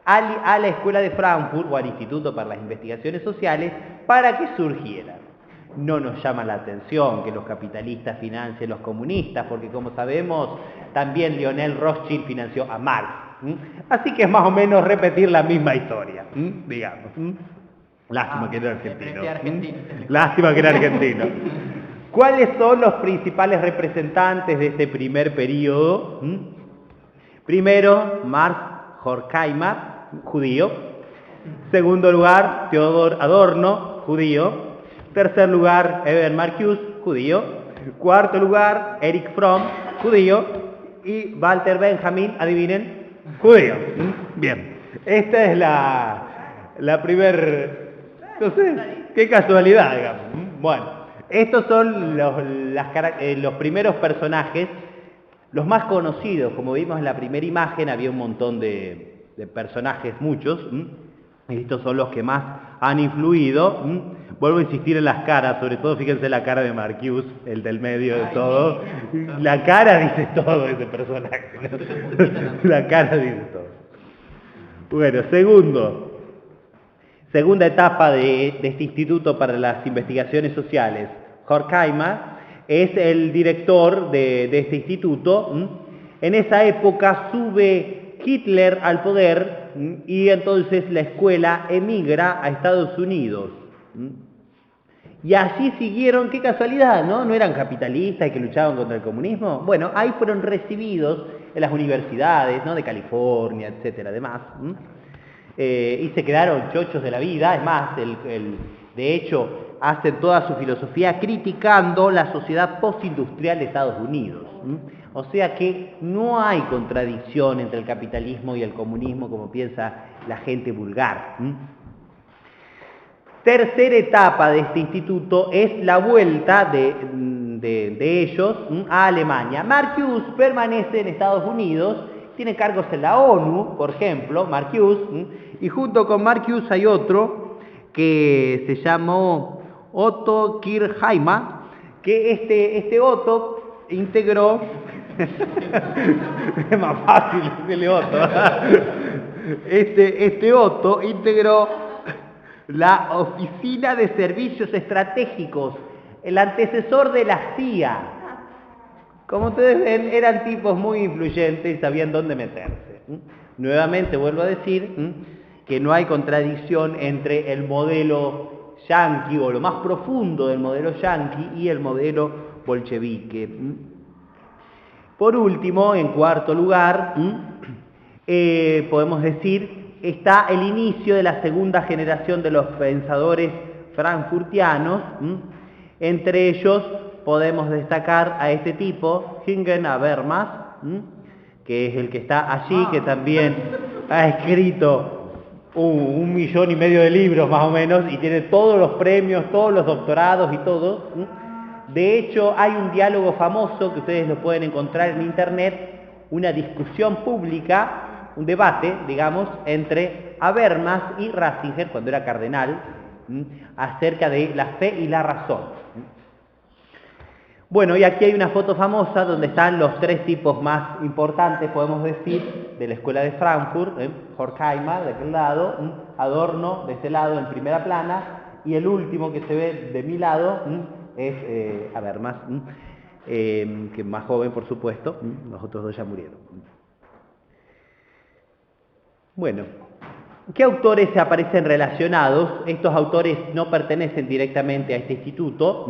[SPEAKER 1] a la Escuela de Frankfurt, o al Instituto para las Investigaciones Sociales, para que surgiera. No nos llama la atención que los capitalistas financien los comunistas, porque como sabemos, también Lionel Rothschild financió a Marx. Así que es más o menos repetir la misma historia, digamos. Lástima que era argentino. Lástima que era argentino. ¿Cuáles son los principales representantes de este primer periodo? Primero, Marx Horkheimer, judío. Segundo lugar, Theodor Adorno, judío. Tercer lugar, Herbert Marcuse, judío. Cuarto lugar, Erich Fromm, judío. Y Walter Benjamin, adivinen, judío. Bien, esta es la primer, no sé, qué casualidad, digamos. Bueno, estos son los primeros personajes, los más conocidos. Como vimos en la primera imagen, había un montón de personajes, muchos. Estos son los que más han influido. Vuelvo a insistir en las caras, sobre todo fíjense la cara de Marcuse, el del medio de todo. La cara dice todo ese personaje, La cara dice todo. Bueno, segunda etapa de este Instituto para las Investigaciones Sociales. Horkheimer es el director de este instituto. En esa época sube Hitler al poder y entonces la escuela emigra a Estados Unidos. Y allí siguieron, qué casualidad, ¿no? ¿No eran capitalistas y que luchaban contra el comunismo? Bueno, ahí fueron recibidos en las universidades, ¿no? De California, etcétera, además. Y se quedaron chochos de la vida. Es más, de hecho, hacen toda su filosofía criticando la sociedad postindustrial de Estados Unidos. O sea que no hay contradicción entre el capitalismo y el comunismo como piensa la gente vulgar. Tercera etapa de este instituto es la vuelta de ellos a Alemania. Marcuse permanece en Estados Unidos, tiene cargos en la ONU, por ejemplo, Marcuse, y junto con Marcuse hay otro que se llamó Otto Kirchheimer, que este Otto integró, es más fácil decirle Otto, este Otto integró la Oficina de Servicios Estratégicos, el antecesor de la CIA. Como ustedes ven, eran tipos muy influyentes y sabían dónde meterse. Nuevamente vuelvo a decir que no hay contradicción entre el modelo yanqui o lo más profundo del modelo yanqui y el modelo bolchevique. Por último, en cuarto lugar, podemos decir está el inicio de la segunda generación de los pensadores frankfurtianos. Entre ellos podemos destacar a este tipo, Jürgen Habermas, que es el que está allí, que también ha escrito 1,5 millones de libros más o menos y tiene todos los premios, todos los doctorados y todo. De hecho, hay un diálogo famoso que ustedes lo pueden encontrar en internet, una discusión pública, un debate, digamos, entre Habermas y Ratzinger, cuando era cardenal, acerca de la fe y la razón. Bueno, y aquí hay una foto famosa donde están los tres tipos más importantes, podemos decir, de la escuela de Frankfurt, Horkheimer de aquel lado, Adorno de este lado en primera plana, y el último que se ve de mi lado es Habermas, que es más joven, por supuesto, los otros dos ya murieron. Bueno, ¿qué autores se aparecen relacionados? Estos autores no pertenecen directamente a este instituto,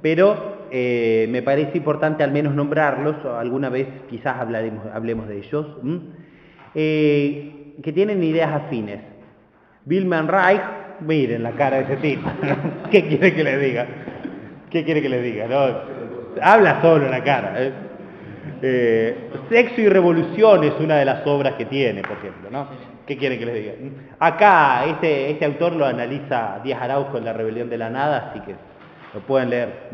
[SPEAKER 1] pero me parece importante al menos nombrarlos, o alguna vez quizás hablemos de ellos, que tienen ideas afines. Wilhelm Reich, miren la cara de ese tipo, ¿qué quiere que le diga? ¿Qué quiere que le diga? No, habla solo en la cara. Sexo y Revolución es una de las obras que tiene, por ejemplo, ¿no? ¿Qué quiere que les diga? Acá este autor lo analiza Díaz Araujo en La Rebelión de la Nada, así que lo pueden leer.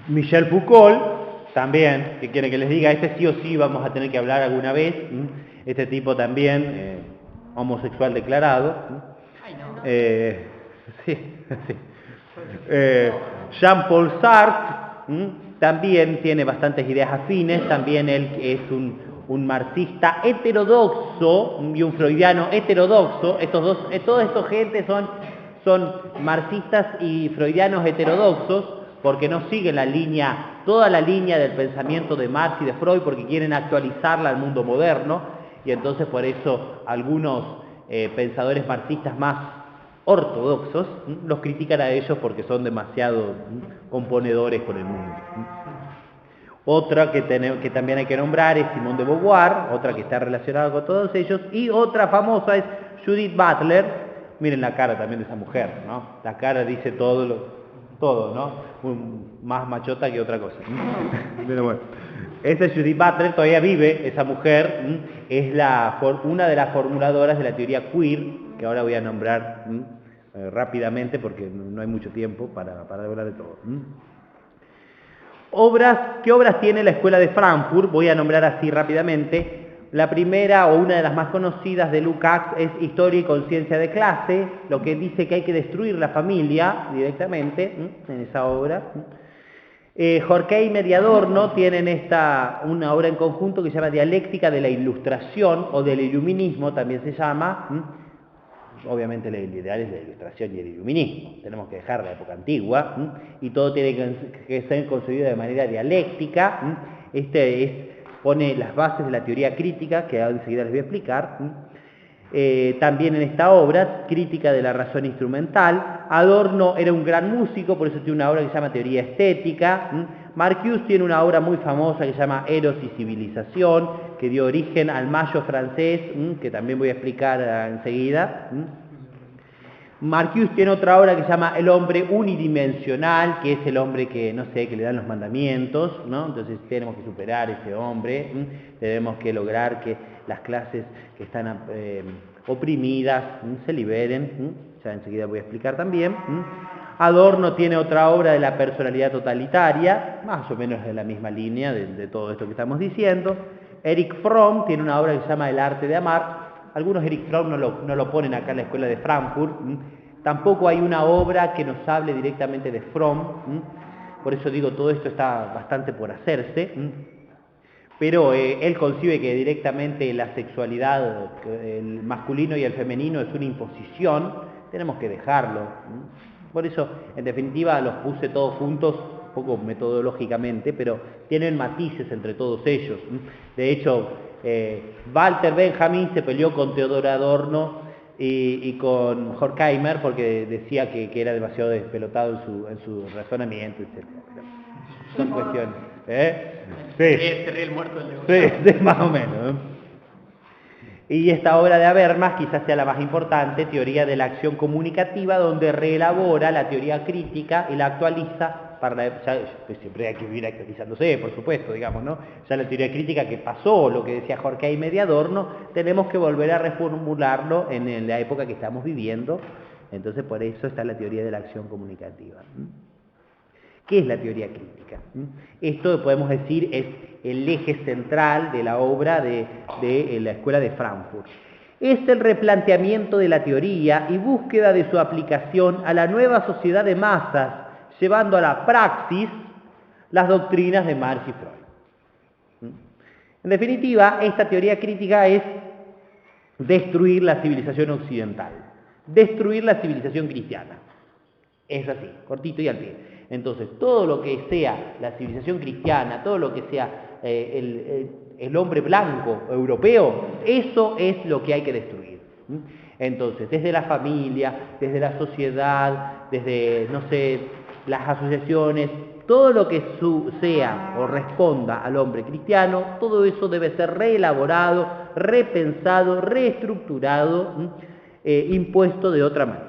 [SPEAKER 1] Michel Foucault, también, ¿qué quiere que les diga? Este sí o sí vamos a tener que hablar alguna vez. Este tipo también, homosexual declarado.
[SPEAKER 2] Ay, no.
[SPEAKER 1] Sí, sí. Jean-Paul Sartre, también tiene bastantes ideas afines, también él es un marxista heterodoxo y un freudiano heterodoxo. Toda esta gente son marxistas y freudianos heterodoxos porque no siguen toda la línea del pensamiento de Marx y de Freud, porque quieren actualizarla al mundo moderno, y entonces por eso algunos pensadores marxistas más ortodoxos los critican a ellos porque son demasiado componedores con el mundo. Otra que también hay que nombrar es Simone de Beauvoir, otra que está relacionada con todos ellos, y otra famosa es Judith Butler. Miren la cara también de esa mujer, ¿no? La cara dice todo, ¿no? Más machota que otra cosa. Pero bueno, esa Judith Butler todavía vive, esa mujer, es una de las formuladoras de la teoría queer, que ahora voy a nombrar rápidamente porque no hay mucho tiempo para hablar de todo. ¿Qué obras tiene la Escuela de Frankfurt? Voy a nombrar así rápidamente. La primera o una de las más conocidas de Lukács es Historia y Conciencia de Clase, lo que dice que hay que destruir la familia directamente en esa obra. Horkheimer y Adorno tienen una obra en conjunto que se llama Dialéctica de la Ilustración o del Iluminismo, también se llama. Obviamente el ideal es la Ilustración y el Iluminismo. Tenemos que dejar la época antigua y todo tiene que ser concebido de manera dialéctica. Este es pone las bases de la teoría crítica, que enseguida les voy a explicar. También en esta obra, Crítica de la razón instrumental, Adorno era un gran músico, por eso tiene una obra que se llama Teoría Estética. Marcuse tiene una obra muy famosa que se llama Eros y Civilización, que dio origen al Mayo francés, que también voy a explicar enseguida. Marcuse tiene otra obra que se llama El hombre unidimensional, que es el hombre que, no sé, que le dan los mandamientos, ¿no? Entonces tenemos que superar ese hombre, tenemos que lograr que las clases que están oprimidas se liberen, ya enseguida voy a explicar también. Adorno tiene otra obra de la personalidad totalitaria, más o menos de la misma línea de todo esto que estamos diciendo. Erich Fromm tiene una obra que se llama El arte de amar. Algunos Erich Fromm no lo ponen acá en la escuela de Frankfurt. Tampoco hay una obra que nos hable directamente de Fromm. Por eso digo, todo esto está bastante por hacerse. Pero él concibe que directamente la sexualidad, el masculino y el femenino, es una imposición. Tenemos que dejarlo. Por eso, en definitiva, los puse todos juntos, un poco metodológicamente, pero tienen matices entre todos ellos. De hecho, Walter Benjamin se peleó con Theodor Adorno y con Horkheimer porque decía que era demasiado despelotado en su razonamiento, etc. Son cuestiones. Sí.
[SPEAKER 2] El muerto del
[SPEAKER 1] Sí, más o menos. Y esta obra de Habermas quizás sea la más importante, Teoría de la acción comunicativa, donde reelabora la teoría crítica y la actualiza siempre hay que vivir actualizándose, por supuesto, digamos, ¿no? Ya la teoría crítica que pasó, lo que decía Horkheimer y Adorno, tenemos que volver a reformularlo en la época que estamos viviendo. Entonces, por eso está la teoría de la acción comunicativa. ¿Qué es la teoría crítica? Esto, podemos decir, es el eje central de la obra de la Escuela de Frankfurt. Es el replanteamiento de la teoría y búsqueda de su aplicación a la nueva sociedad de masas, llevando a la praxis las doctrinas de Marx y Freud. En definitiva, esta teoría crítica es destruir la civilización occidental, destruir la civilización cristiana. Es así, cortito y al pie. Entonces, todo lo que sea la civilización cristiana, todo lo que sea el hombre blanco europeo, eso es lo que hay que destruir. Entonces, desde la familia, desde la sociedad, desde, no sé, las asociaciones, todo lo que sea o responda al hombre cristiano, todo eso debe ser reelaborado, repensado, reestructurado, impuesto de otra manera.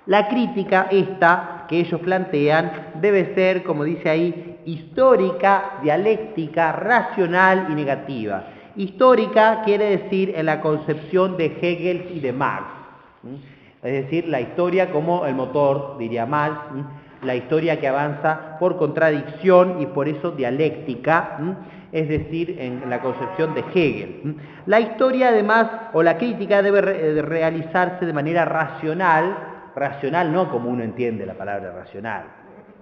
[SPEAKER 1] La crítica esta que ellos plantean debe ser, como dice ahí, histórica, dialéctica, racional y negativa. Histórica quiere decir en la concepción de Hegel y de Marx. Es decir, la historia como el motor, diría Marx, la historia que avanza por contradicción y por eso dialéctica, es decir, en la concepción de Hegel. La historia además, o la crítica debe realizarse de manera racional no como uno entiende la palabra racional,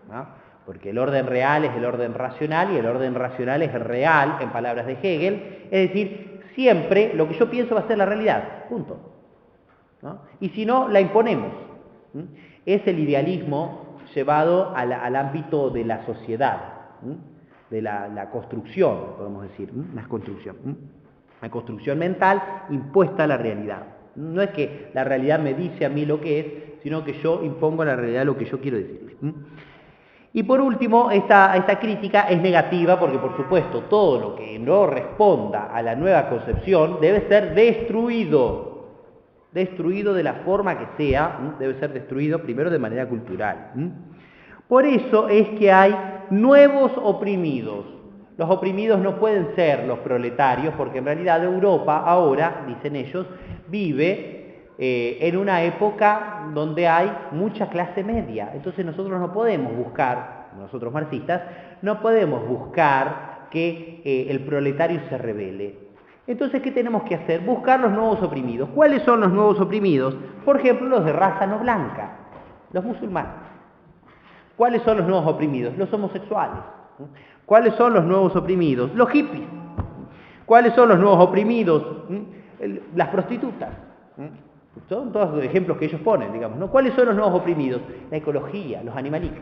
[SPEAKER 1] ¿no? Porque el orden real es el orden racional y el orden racional es el real, en palabras de Hegel, es decir, siempre lo que yo pienso va a ser la realidad, punto, ¿no? Y si no, la imponemos. Es el idealismo llevado al ámbito de la sociedad, de la construcción, podemos decir, la construcción mental impuesta a la realidad. No es que la realidad me dice a mí lo que es, sino que yo impongo a la realidad lo que yo quiero decirle. Y por último, esta crítica es negativa porque, por supuesto, todo lo que no responda a la nueva concepción debe ser destruido de la forma que sea, debe ser destruido primero de manera cultural. Por eso es que hay nuevos oprimidos. Los oprimidos no pueden ser los proletarios, porque en realidad Europa ahora, dicen ellos, vive en una época donde hay mucha clase media. Entonces nosotros no podemos buscar, nosotros marxistas, no podemos buscar que el proletario se rebele. Entonces, ¿qué tenemos que hacer? Buscar los nuevos oprimidos. ¿Cuáles son los nuevos oprimidos? Por ejemplo, los de raza no blanca, los musulmanes. ¿Cuáles son los nuevos oprimidos? Los homosexuales. ¿Cuáles son los nuevos oprimidos? Los hippies. ¿Cuáles son los nuevos oprimidos? Las prostitutas. Son todos los ejemplos que ellos ponen, digamos, ¿no? ¿Cuáles son los nuevos oprimidos? La ecología, los animalitos,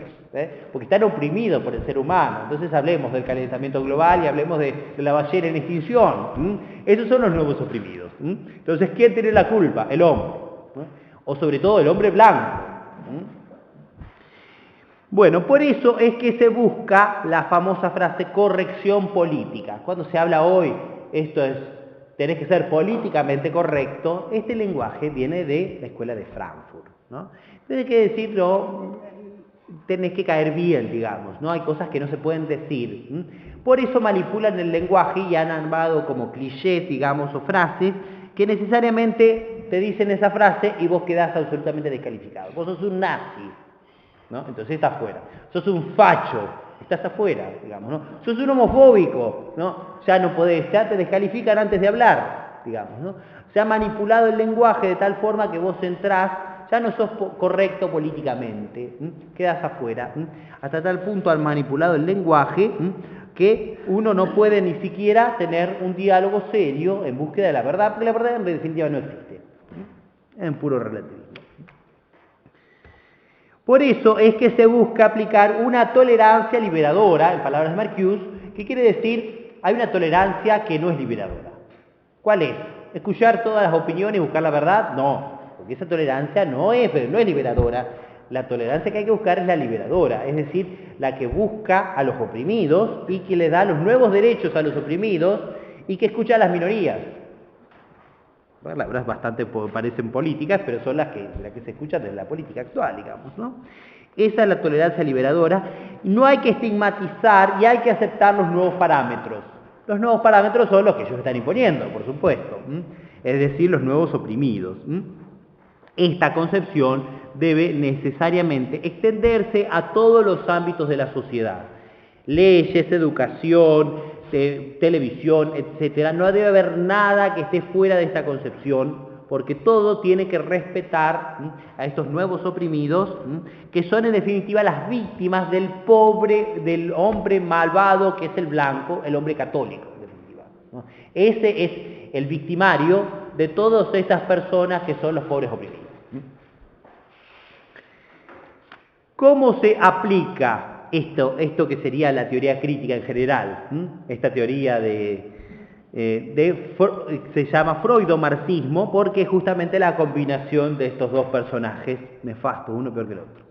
[SPEAKER 1] porque están oprimidos por el ser humano. Entonces hablemos del calentamiento global y hablemos de la ballena en extinción. Esos son los nuevos oprimidos. Entonces, ¿quién tiene la culpa? El hombre, ¿no? O sobre todo el hombre blanco. Bueno, por eso es que se busca la famosa frase corrección política. Cuando se habla hoy, esto es, tenés que ser políticamente correcto, este lenguaje viene de la escuela de Frankfurt, ¿no? Entonces hay que decirlo, tenés que caer bien, digamos, ¿no? Hay cosas que no se pueden decir. Por eso manipulan el lenguaje y han armado como clichés, digamos, o frases que necesariamente te dicen esa frase y vos quedás absolutamente descalificado. Vos sos un nazi, ¿no? Entonces estás fuera. Sos un facho, estás afuera, digamos, ¿no? Sos un homofóbico, ¿no? Ya no podés, ya te descalifican antes de hablar, digamos, ¿no? Se ha manipulado el lenguaje de tal forma que vos entrás, ya no sos correcto políticamente, quedás afuera. Hasta tal punto han manipulado el lenguaje que uno no puede ni siquiera tener un diálogo serio en búsqueda de la verdad, porque la verdad en definitiva no existe. Es un puro relativismo. Por eso es que se busca aplicar una tolerancia liberadora, en palabras de Marcuse, que quiere decir, hay una tolerancia que no es liberadora. ¿Cuál es? ¿Escuchar todas las opiniones y buscar la verdad? No, porque esa tolerancia no es liberadora. La tolerancia que hay que buscar es la liberadora, es decir, la que busca a los oprimidos y que le da los nuevos derechos a los oprimidos y que escucha a las minorías. Bueno, la verdad bastante parecen políticas, pero son las que se escuchan de la política actual, digamos, ¿no? Esa es la tolerancia liberadora. No hay que estigmatizar y hay que aceptar los nuevos parámetros. Los nuevos parámetros son los que ellos están imponiendo, por supuesto, es decir, los nuevos oprimidos. Esta concepción debe necesariamente extenderse a todos los ámbitos de la sociedad. Leyes, educación, televisión, etcétera. No debe haber nada que esté fuera de esta concepción, porque todo tiene que respetar a estos nuevos oprimidos, que son en definitiva las víctimas del del hombre malvado que es el blanco, el hombre católico, en definitiva, ¿no? Ese es el victimario de todas estas personas que son los pobres oprimidos. ¿Cómo se aplica esto que sería la teoría crítica en general? Esta teoría se llama freudomarxismo porque es justamente la combinación de estos dos personajes nefastos, uno peor que el otro.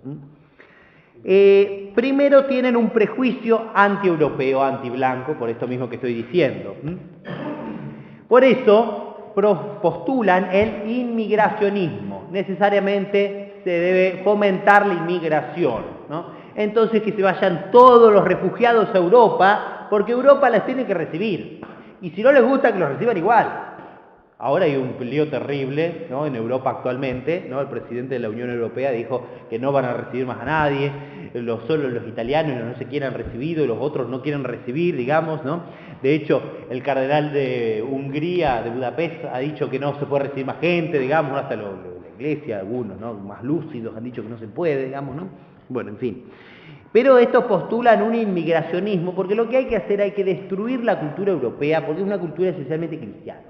[SPEAKER 1] Primero tienen un prejuicio anti-europeo, anti-blanco, por esto mismo que estoy diciendo. Por eso postulan el inmigracionismo. Necesariamente se debe fomentar la inmigración, ¿no? Entonces que se vayan todos los refugiados a Europa, porque Europa las tiene que recibir. Y si no les gusta, que los reciban igual. Ahora hay un lío terrible, ¿no? En Europa actualmente, ¿no? El presidente de la Unión Europea dijo que no van a recibir más a nadie, solo los italianos no se quieren recibidos, los otros no quieren recibir, digamos, ¿no? De hecho, el cardenal de Hungría, de Budapest, ha dicho que no se puede recibir más gente, digamos, hasta la iglesia, algunos, ¿no? Más lúcidos han dicho que no se puede, digamos, ¿no? Bueno, en fin. Pero estos postulan un inmigracionismo, porque lo que hay que hacer, hay que destruir la cultura europea, porque es una cultura esencialmente cristiana.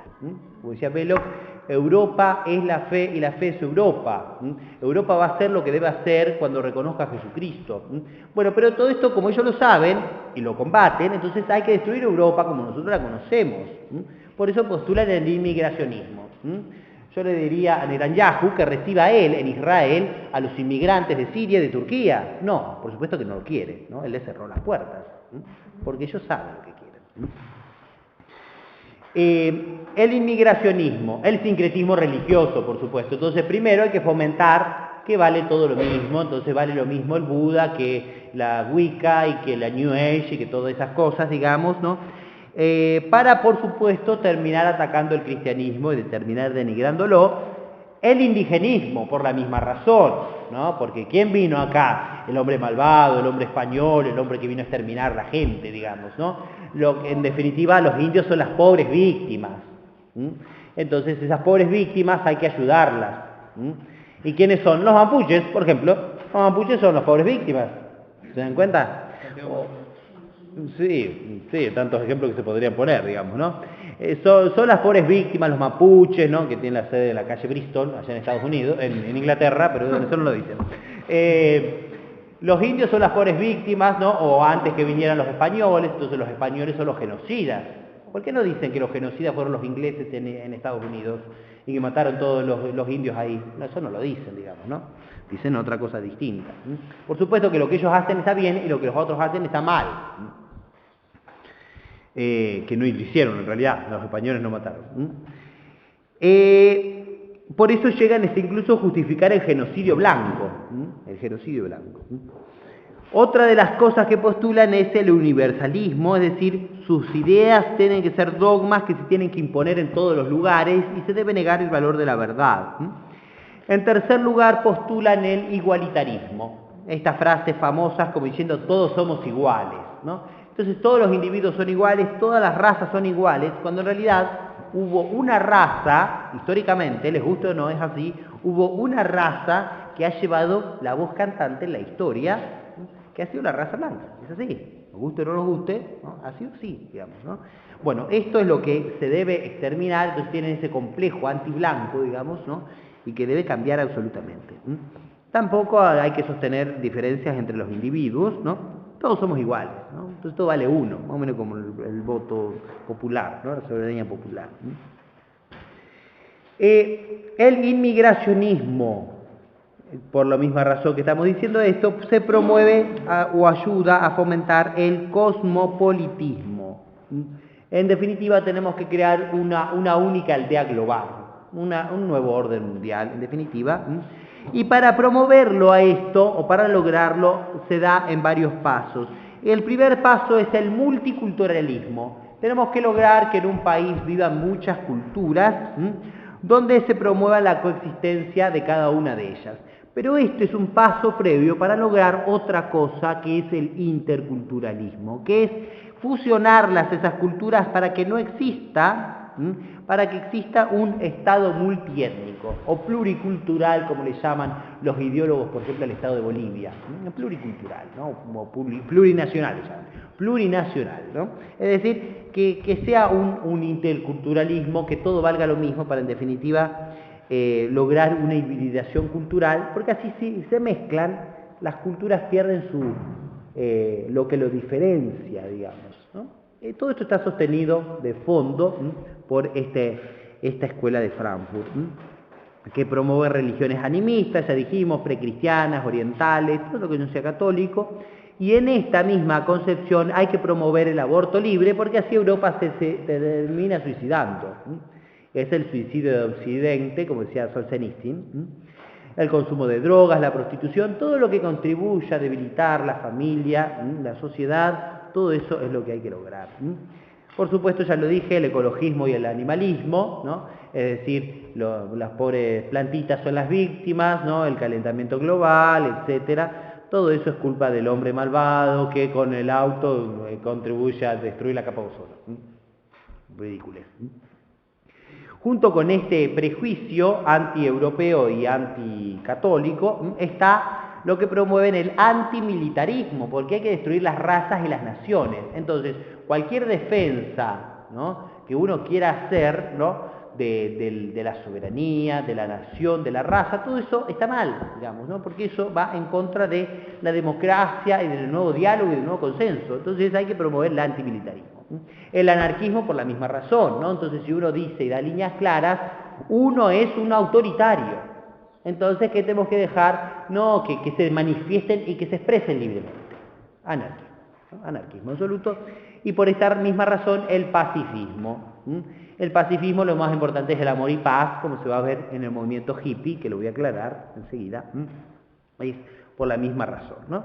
[SPEAKER 1] Como decía Belloc, Europa es la fe y la fe es Europa. Europa va a hacer lo que debe hacer cuando reconozca a Jesucristo. Bueno, pero todo esto, como ellos lo saben y lo combaten, entonces hay que destruir Europa como nosotros la conocemos. Por eso postulan el inmigracionismo. Yo le diría a Netanyahu que reciba él, en Israel, a los inmigrantes de Siria y de Turquía. No, por supuesto que no lo quiere, ¿no? Él le cerró las puertas, porque ellos saben lo que quieren. El inmigracionismo, el sincretismo religioso, por supuesto. Entonces, primero hay que fomentar que vale todo lo mismo. Entonces, vale lo mismo el Buda que la Wicca y que la New Age y que todas esas cosas, digamos, ¿no? Para, por supuesto, terminar atacando el cristianismo y terminar denigrándolo. El indigenismo, por la misma razón, ¿no? Porque ¿quién vino acá? El hombre malvado, el hombre español, el hombre que vino a exterminar la gente, digamos, ¿no? En definitiva, los indios son las pobres víctimas. Entonces, esas pobres víctimas hay que ayudarlas. ¿Y quiénes son? Los mapuches, por ejemplo. Los mapuches son las pobres víctimas. ¿Se dan cuenta? Sí, sí, tantos ejemplos que se podrían poner, digamos, ¿no? Son las pobres víctimas, los mapuches, ¿no? Que tienen la sede en la calle Bristol, allá en Estados Unidos, en Inglaterra, pero eso no lo dicen. Los indios son las pobres víctimas, ¿no? O antes que vinieran los españoles, entonces los españoles son los genocidas. ¿Por qué no dicen que los genocidas fueron los ingleses en Estados Unidos y que mataron todos los indios ahí? No, eso no lo dicen, digamos, ¿no? Dicen otra cosa distinta. Por supuesto que lo que ellos hacen está bien y lo que los otros hacen está mal. Que no lo hicieron en realidad, los españoles no mataron. Por eso llegan incluso a justificar el genocidio blanco. El genocidio blanco. Otra de las cosas que postulan es el universalismo, es decir, sus ideas tienen que ser dogmas que se tienen que imponer en todos los lugares y se debe negar el valor de la verdad. En tercer lugar, postulan el igualitarismo. Estas frases famosas como diciendo todos somos iguales, ¿no? Entonces todos los individuos son iguales, todas las razas son iguales, cuando en realidad hubo una raza, históricamente, les guste o no, es así, hubo una raza que ha llevado la voz cantante en la historia, que ha sido la raza blanca, es así, nos guste o no nos guste, ¿no? Ha sido así, digamos, ¿no? Bueno, esto es lo que se debe exterminar, entonces tienen ese complejo antiblanco, digamos, ¿no? Y que debe cambiar absolutamente. Tampoco hay que sostener diferencias entre los individuos, ¿no? Todos somos iguales, ¿no? Entonces todo vale uno, más o menos como el voto popular, ¿no? La soberanía popular. El inmigracionismo, por la misma razón que estamos diciendo esto, se promueve o ayuda a fomentar el cosmopolitismo. En definitiva, tenemos que crear una única aldea global, un nuevo orden mundial, en definitiva. Y para promoverlo a esto, o para lograrlo, se da en varios pasos. El primer paso es el multiculturalismo. Tenemos que lograr que en un país vivan muchas culturas, donde se promueva la coexistencia de cada una de ellas. Pero este es un paso previo para lograr otra cosa que es el interculturalismo, que es fusionarlas, esas culturas, para que no exista, para que exista un Estado multiétnico o pluricultural, como le llaman los ideólogos, por ejemplo, al Estado de Bolivia. Pluricultural, ¿no? Como plurinacional, plurinacional, ¿no? Es decir, que sea un interculturalismo, que todo valga lo mismo para, en definitiva, lograr una hibridación cultural, porque así si se mezclan, las culturas pierden lo que lo diferencia, digamos, ¿no? Todo esto está sostenido de fondo por esta escuela de Frankfurt, que promueve religiones animistas, ya dijimos, precristianas, orientales, todo lo que no sea católico, y en esta misma concepción hay que promover el aborto libre, porque así Europa se termina suicidando. Es el suicidio de Occidente, como decía Solzhenitsyn, el consumo de drogas, la prostitución, todo lo que contribuya a debilitar la familia, la sociedad, todo eso es lo que hay que lograr. Por supuesto, ya lo dije, el ecologismo y el animalismo, ¿no? Es decir, las pobres plantitas son las víctimas, ¿no? El calentamiento global, etcétera. Todo eso es culpa del hombre malvado que con el auto contribuye a destruir la capa de ozono. Ridículo. Junto con este prejuicio anti-europeo y anticatólico está lo que promueven el antimilitarismo, porque hay que destruir las razas y las naciones. Entonces, cualquier defensa, ¿no?, que uno quiera hacer, ¿no?, de la soberanía, de la nación, de la raza, todo eso está mal, digamos, ¿no?, porque eso va en contra de la democracia y del nuevo diálogo y del nuevo consenso. Entonces hay que promover el antimilitarismo. El anarquismo por la misma razón, ¿no? Entonces, si uno dice y da líneas claras, uno es un autoritario. Entonces, ¿qué tenemos que dejar? No, que se manifiesten y que se expresen libremente. Anarquismo, ¿no? Anarquismo absoluto. Y por esta misma razón, el pacifismo. El pacifismo, lo más importante es el amor y paz, como se va a ver en el movimiento hippie, que lo voy a aclarar enseguida. Es por la misma razón, ¿no?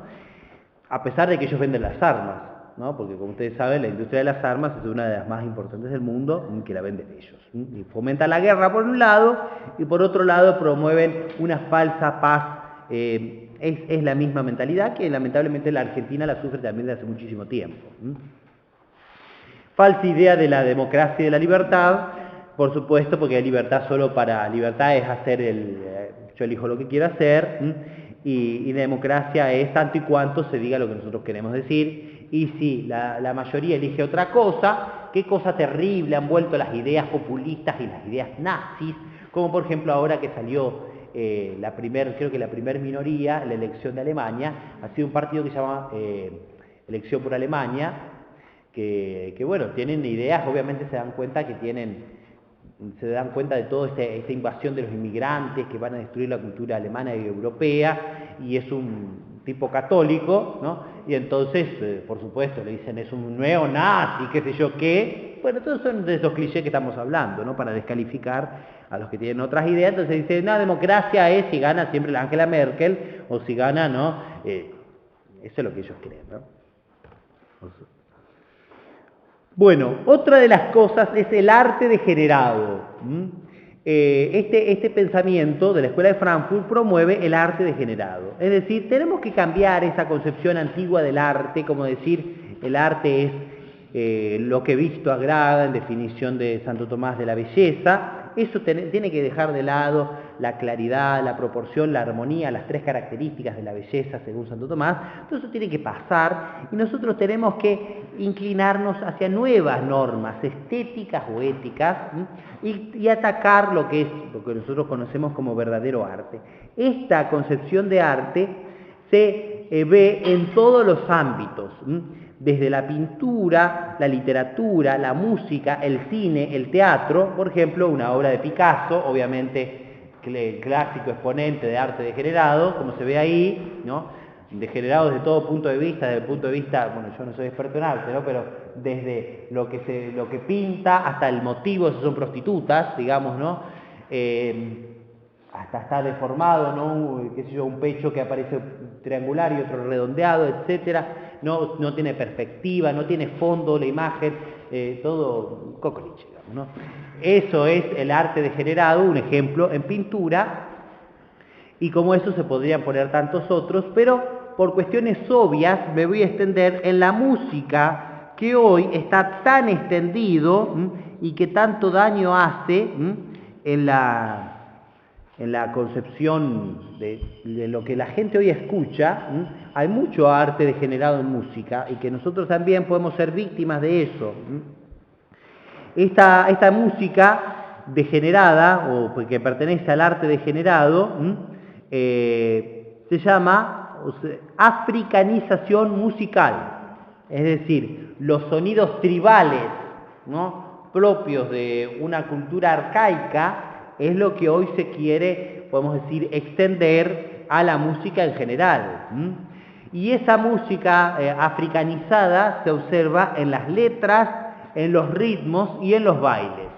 [SPEAKER 1] A pesar de que ellos venden las armas, ¿no? Porque como ustedes saben, la industria de las armas es una de las más importantes del mundo, que la venden ellos. Y fomentan la guerra por un lado, y por otro lado promueven una falsa paz. Es la misma mentalidad que lamentablemente la Argentina la sufre también desde hace muchísimo tiempo. Falsa idea de la democracia y de la libertad, por supuesto, porque hay libertad solo para... Libertad es hacer yo elijo lo que quiero hacer, y la democracia es tanto y cuanto se diga lo que nosotros queremos decir, y si la mayoría elige otra cosa, qué cosa terrible han vuelto las ideas populistas y las ideas nazis, como por ejemplo ahora que salió creo que la primer minoría, la elección de Alemania, ha sido un partido que se llama Elección por Alemania, que bueno, tienen ideas, obviamente se dan cuenta de toda esta invasión de los inmigrantes que van a destruir la cultura alemana y europea, y es un tipo católico, ¿no? Y entonces, por supuesto, le dicen es un neonazi, qué sé yo qué. Bueno, todos son de esos clichés que estamos hablando, ¿no? Para descalificar a los que tienen otras ideas. Entonces dice, no, democracia es si gana siempre la Angela Merkel, o si gana, ¿no? Eso es lo que ellos creen, ¿no? Bueno, otra de las cosas es el arte degenerado. Este pensamiento de la Escuela de Frankfurt promueve el arte degenerado. Es decir, tenemos que cambiar esa concepción antigua del arte, como decir, el arte es lo que visto agrada, en definición de Santo Tomás de la belleza. Eso tiene que dejar de lado la claridad, la proporción, la armonía, las tres características de la belleza según Santo Tomás. Todo eso tiene que pasar y nosotros tenemos que inclinarnos hacia nuevas normas estéticas o éticas y atacar lo que nosotros conocemos como verdadero arte. Esta concepción de arte se ve en todos los ámbitos, desde la pintura, la literatura, la música, el cine, el teatro. Por ejemplo, una obra de Picasso, obviamente el clásico exponente de arte degenerado, como se ve ahí, ¿no? Degenerado desde todo punto de vista, desde el punto de vista, bueno, yo no soy experto en arte, ¿no? Pero desde lo que pinta hasta el motivo, eso son prostitutas, digamos, ¿no? Hasta está deformado, ¿no? Qué sé yo, un pecho que aparece triangular y otro redondeado, etcétera. No tiene perspectiva, no tiene fondo la imagen, todo cocoliche, digamos, ¿no? Eso es el arte degenerado, un ejemplo en pintura, y como eso se podrían poner tantos otros, pero por cuestiones obvias me voy a extender en la música, que hoy está tan extendido y que tanto daño hace en la concepción de lo que la gente hoy escucha. Hay mucho arte degenerado en música y que nosotros también podemos ser víctimas de eso. Esta música degenerada, o que pertenece al arte degenerado, se llama africanización musical, es decir, los sonidos tribales, ¿no?, propios de una cultura arcaica, es lo que hoy se quiere, podemos decir, extender a la música en general. Y esa música africanizada se observa en las letras, en los ritmos y en los bailes.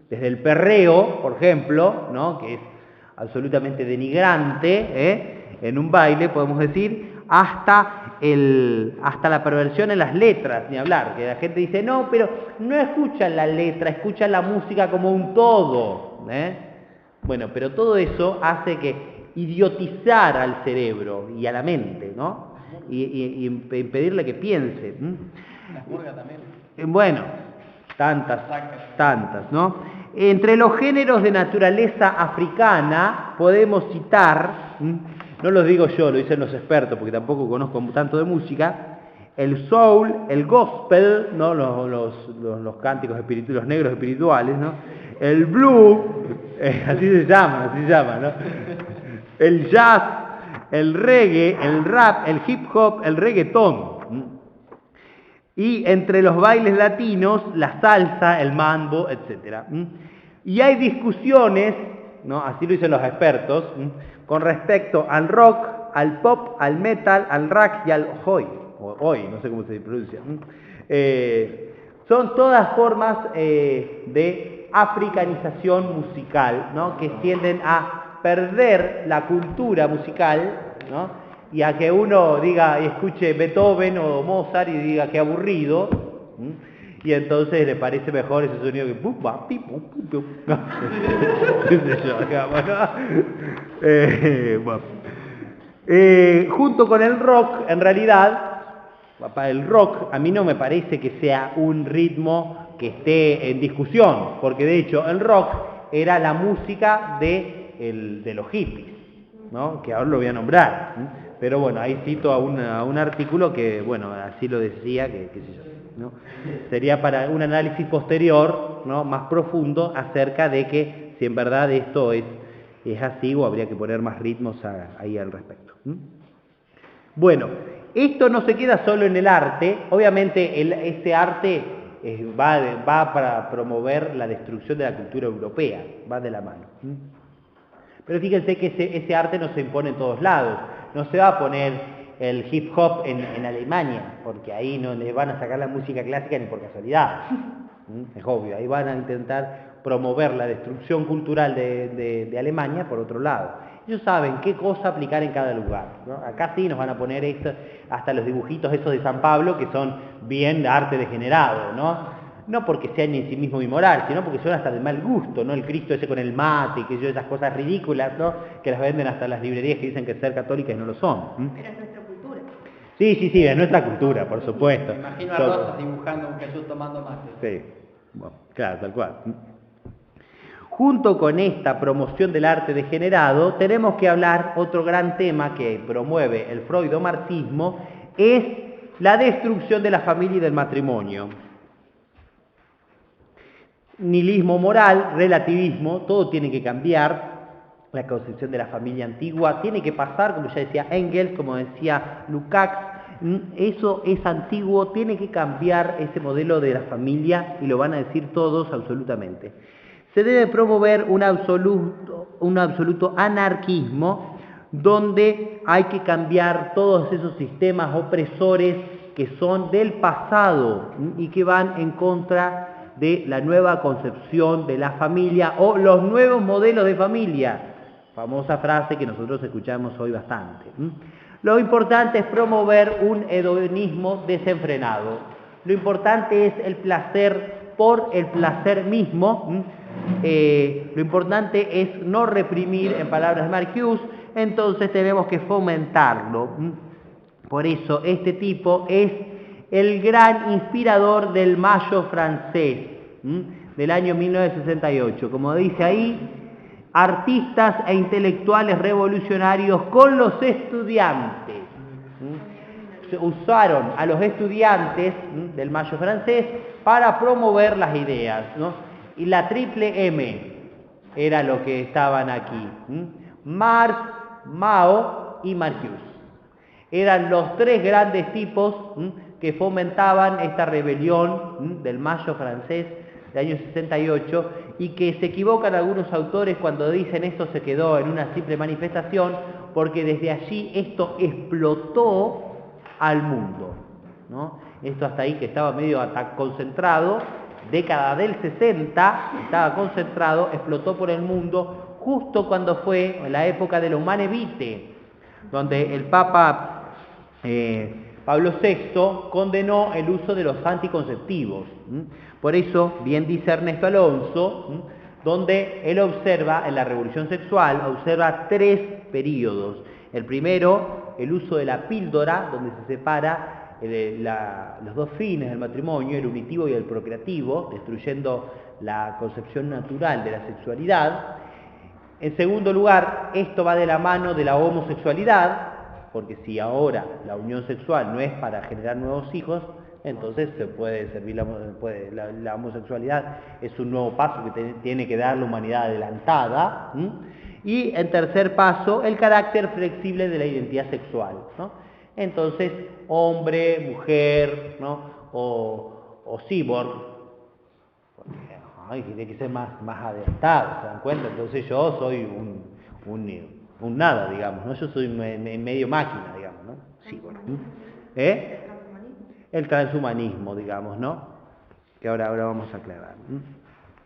[SPEAKER 1] Desde el perreo, por ejemplo, ¿no?, que es absolutamente denigrante, en un baile, podemos decir, hasta la perversión en las letras, ni hablar, que la gente dice, no, pero no escuchan la letra, escuchan la música como un todo. Bueno, pero todo eso hace que idiotizar al cerebro y a la mente, ¿no? Y impedirle que piense.
[SPEAKER 2] Las murgas también.
[SPEAKER 1] Bueno, tantas, ¿no? Entre los géneros de naturaleza africana podemos citar, no los digo yo, lo dicen los expertos, porque tampoco conozco tanto de música, el soul, el gospel, ¿no?, los cánticos espirituales, los negros espirituales, ¿no?, el blues, así se llama, ¿no?, el jazz, el reggae, el rap, el hip hop, el reggaetón. Y entre los bailes latinos, la salsa, el mambo, etc. Y hay discusiones, ¿no?, así lo dicen los expertos, con respecto al rock, al pop, al metal, al rock y al oi, no sé cómo se pronuncia. Son todas formas de africanización musical, ¿no?, que tienden a perder la cultura musical, ¿no?, y a que uno diga y escuche Beethoven o Mozart y diga qué aburrido, y entonces le parece mejor ese sonido que junto con el rock, en realidad, el rock a mí no me parece que sea un ritmo que esté en discusión, porque de hecho el rock era la música de los hippies. ¿no? Que ahora lo voy a nombrar. Pero bueno, ahí cito a un artículo que, bueno, así lo decía, que qué sé yo, ¿no? Sería para un análisis posterior, ¿no? Más profundo acerca de que si en verdad esto es así o habría que poner más ritmos ahí al respecto. Bueno, esto no se queda solo en el arte, obviamente este arte va para promover la destrucción de la cultura europea, va de la mano. Pero fíjense que ese arte no se impone en todos lados, no se va a poner el hip hop en Alemania, porque ahí no le van a sacar la música clásica ni por casualidad, es obvio, ahí van a intentar promover la destrucción cultural de Alemania por otro lado. Ellos saben qué cosa aplicar en cada lugar, ¿no? Acá sí nos van a poner hasta los dibujitos esos de San Pablo, que son bien arte degenerado, ¿no? No porque sean en sí mismo inmoral, sino porque son hasta de mal gusto, ¿no? El Cristo ese con el mate, que yo, esas cosas ridículas, ¿no? Que las venden hasta las librerías que dicen que ser católicas no lo son.
[SPEAKER 3] Pero es nuestra cultura.
[SPEAKER 1] Sí, es nuestra cultura, por supuesto.
[SPEAKER 2] Me imagino a Rosas dibujando un Jesús tomando mate.
[SPEAKER 1] Sí, bueno, claro, tal cual. Junto con esta promoción del arte degenerado, tenemos que hablar otro gran tema que promueve el freudomarxismo, es la destrucción de la familia y del matrimonio. Nihilismo moral, relativismo, todo tiene que cambiar. La concepción de la familia antigua tiene que pasar, como ya decía Engels, como decía Lukács, eso es antiguo, tiene que cambiar ese modelo de la familia y lo van a decir todos absolutamente. Se debe promover un absoluto anarquismo donde hay que cambiar todos esos sistemas opresores que son del pasado y que van en contra de la nueva concepción de la familia o los nuevos modelos de familia. Famosa frase que nosotros escuchamos hoy bastante. Lo importante es promover un hedonismo desenfrenado. Lo importante es el placer por el placer mismo. Lo importante es no reprimir, en palabras de Marcuse, entonces tenemos que fomentarlo. Por eso este tipo es el gran inspirador del Mayo francés, del año 1968. Como dice ahí, artistas e intelectuales revolucionarios con los estudiantes. Usaron a los estudiantes del Mayo francés para promover las ideas, ¿no? Y la triple M era lo que estaban aquí. Marx, Mao y Marcuse. Eran los tres grandes tipos que fomentaban esta rebelión del Mayo francés del año 68 y que se equivocan algunos autores cuando dicen esto se quedó en una simple manifestación, porque desde allí esto explotó al mundo, ¿no? Esto hasta ahí que estaba medio concentrado, década del 60, estaba concentrado, explotó por el mundo justo cuando fue la época de la Humane Vitae, donde el Papa Pablo VI condenó el uso de los anticonceptivos. Por eso, bien dice Ernesto Alonso, donde él observa, en la revolución sexual, observa tres periodos. El primero, el uso de la píldora, donde se separa los dos fines del matrimonio, el unitivo y el procreativo, destruyendo la concepción natural de la sexualidad. En segundo lugar, esto va de la mano de la homosexualidad, porque si ahora la unión sexual no es para generar nuevos hijos, entonces se puede servir la homosexualidad, es un nuevo paso que tiene que dar la humanidad adelantada. Y en tercer paso, el carácter flexible de la identidad sexual, ¿no? Entonces, hombre, mujer, ¿no? o cyborg, porque tiene que ser más adelantado, ¿se dan cuenta? Entonces yo soy un nada, digamos, ¿no? Yo soy medio máquina, digamos, ¿no? Cyborg. El transhumanismo, digamos, ¿no? Que ahora vamos a aclarar.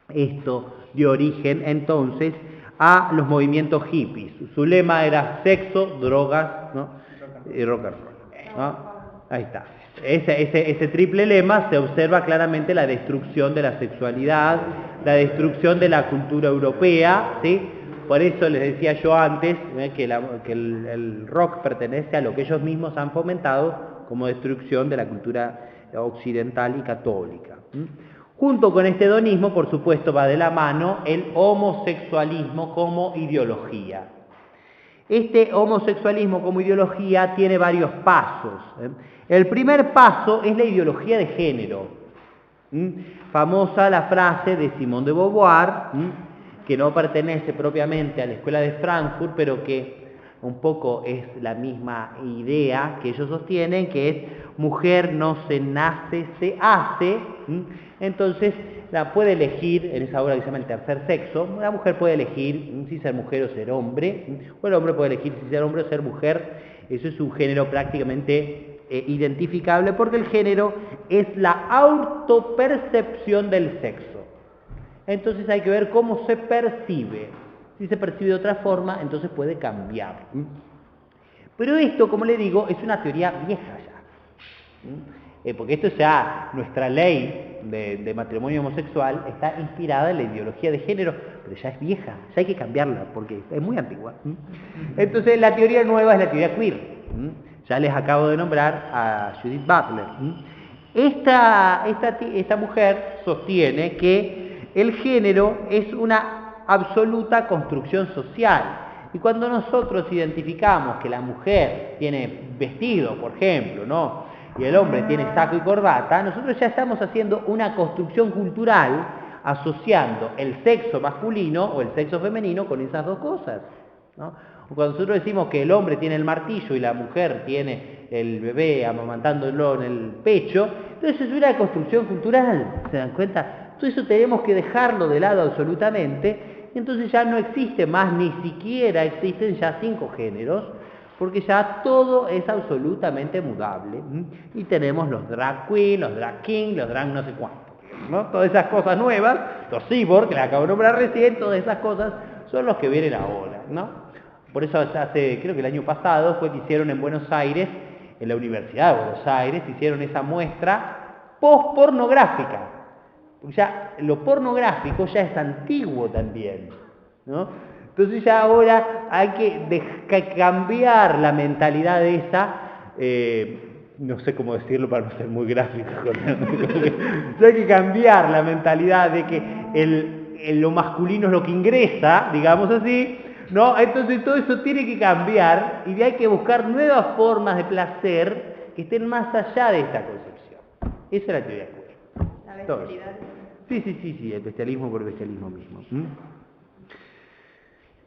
[SPEAKER 1] Esto dio origen, entonces, a los movimientos hippies. Su lema era sexo, drogas, ¿no? Y rock and roll, ¿no? Ahí está. Ese triple lema se observa claramente la destrucción de la sexualidad, la destrucción de la cultura europea, ¿sí? Por eso les decía yo antes que el rock pertenece a lo que ellos mismos han fomentado como destrucción de la cultura occidental y católica. Junto con este hedonismo, por supuesto, va de la mano el homosexualismo como ideología. Este homosexualismo como ideología tiene varios pasos. El primer paso es la ideología de género. Famosa la frase de Simone de Beauvoir, que no pertenece propiamente a la escuela de Frankfurt, pero que un poco es la misma idea que ellos sostienen, que es mujer no se nace, se hace. Entonces la puede elegir, en esa obra que se llama El tercer sexo, la mujer puede elegir si ser mujer o ser hombre, o el hombre puede elegir si ser hombre o ser mujer. Eso es un género prácticamente identificable, porque el género es la autopercepción del sexo. Entonces hay que ver cómo se percibe. Si se percibe de otra forma, entonces puede cambiar. Pero esto, como le digo, es una teoría vieja ya. Porque esto ya, nuestra ley de matrimonio homosexual está inspirada en la ideología de género, pero ya es vieja, ya hay que cambiarla, porque es muy antigua. Entonces la teoría nueva es la teoría queer. Ya les acabo de nombrar a Judith Butler. Esta mujer sostiene que el género es una absoluta construcción social. Y cuando nosotros identificamos que la mujer tiene vestido, por ejemplo, ¿no?, y el hombre tiene saco y corbata, nosotros ya estamos haciendo una construcción cultural asociando el sexo masculino o el sexo femenino con esas dos cosas, ¿no? Cuando nosotros decimos que el hombre tiene el martillo y la mujer tiene el bebé amamantándolo en el pecho, entonces es una construcción cultural, ¿se dan cuenta? Todo eso tenemos que dejarlo de lado absolutamente, y entonces ya no existe más, ni siquiera existen ya 5 géneros, porque ya todo es absolutamente mudable. Y tenemos los drag queen, los drag king, los drag no sé cuánto, ¿no? Todas esas cosas nuevas, los cyborg, que les acabo de nombrar recién, todas esas cosas son los que vienen ahora, ¿no? Por eso hace, creo que el año pasado, fue que hicieron en Buenos Aires, en la Universidad de Buenos Aires, hicieron esa muestra post-pornográfica. Ya lo pornográfico ya es antiguo también, ¿no? Entonces ya ahora hay que cambiar la mentalidad de esa, no sé cómo decirlo para no ser muy gráfico, hay que cambiar la mentalidad de que lo masculino es lo que ingresa, digamos así, ¿no? Entonces todo eso tiene que cambiar y hay que buscar nuevas formas de placer que estén más allá de esta concepción. Esa es la teoría queer.
[SPEAKER 3] La bestialidad.
[SPEAKER 1] Sí, el bestialismo por el bestialismo mismo.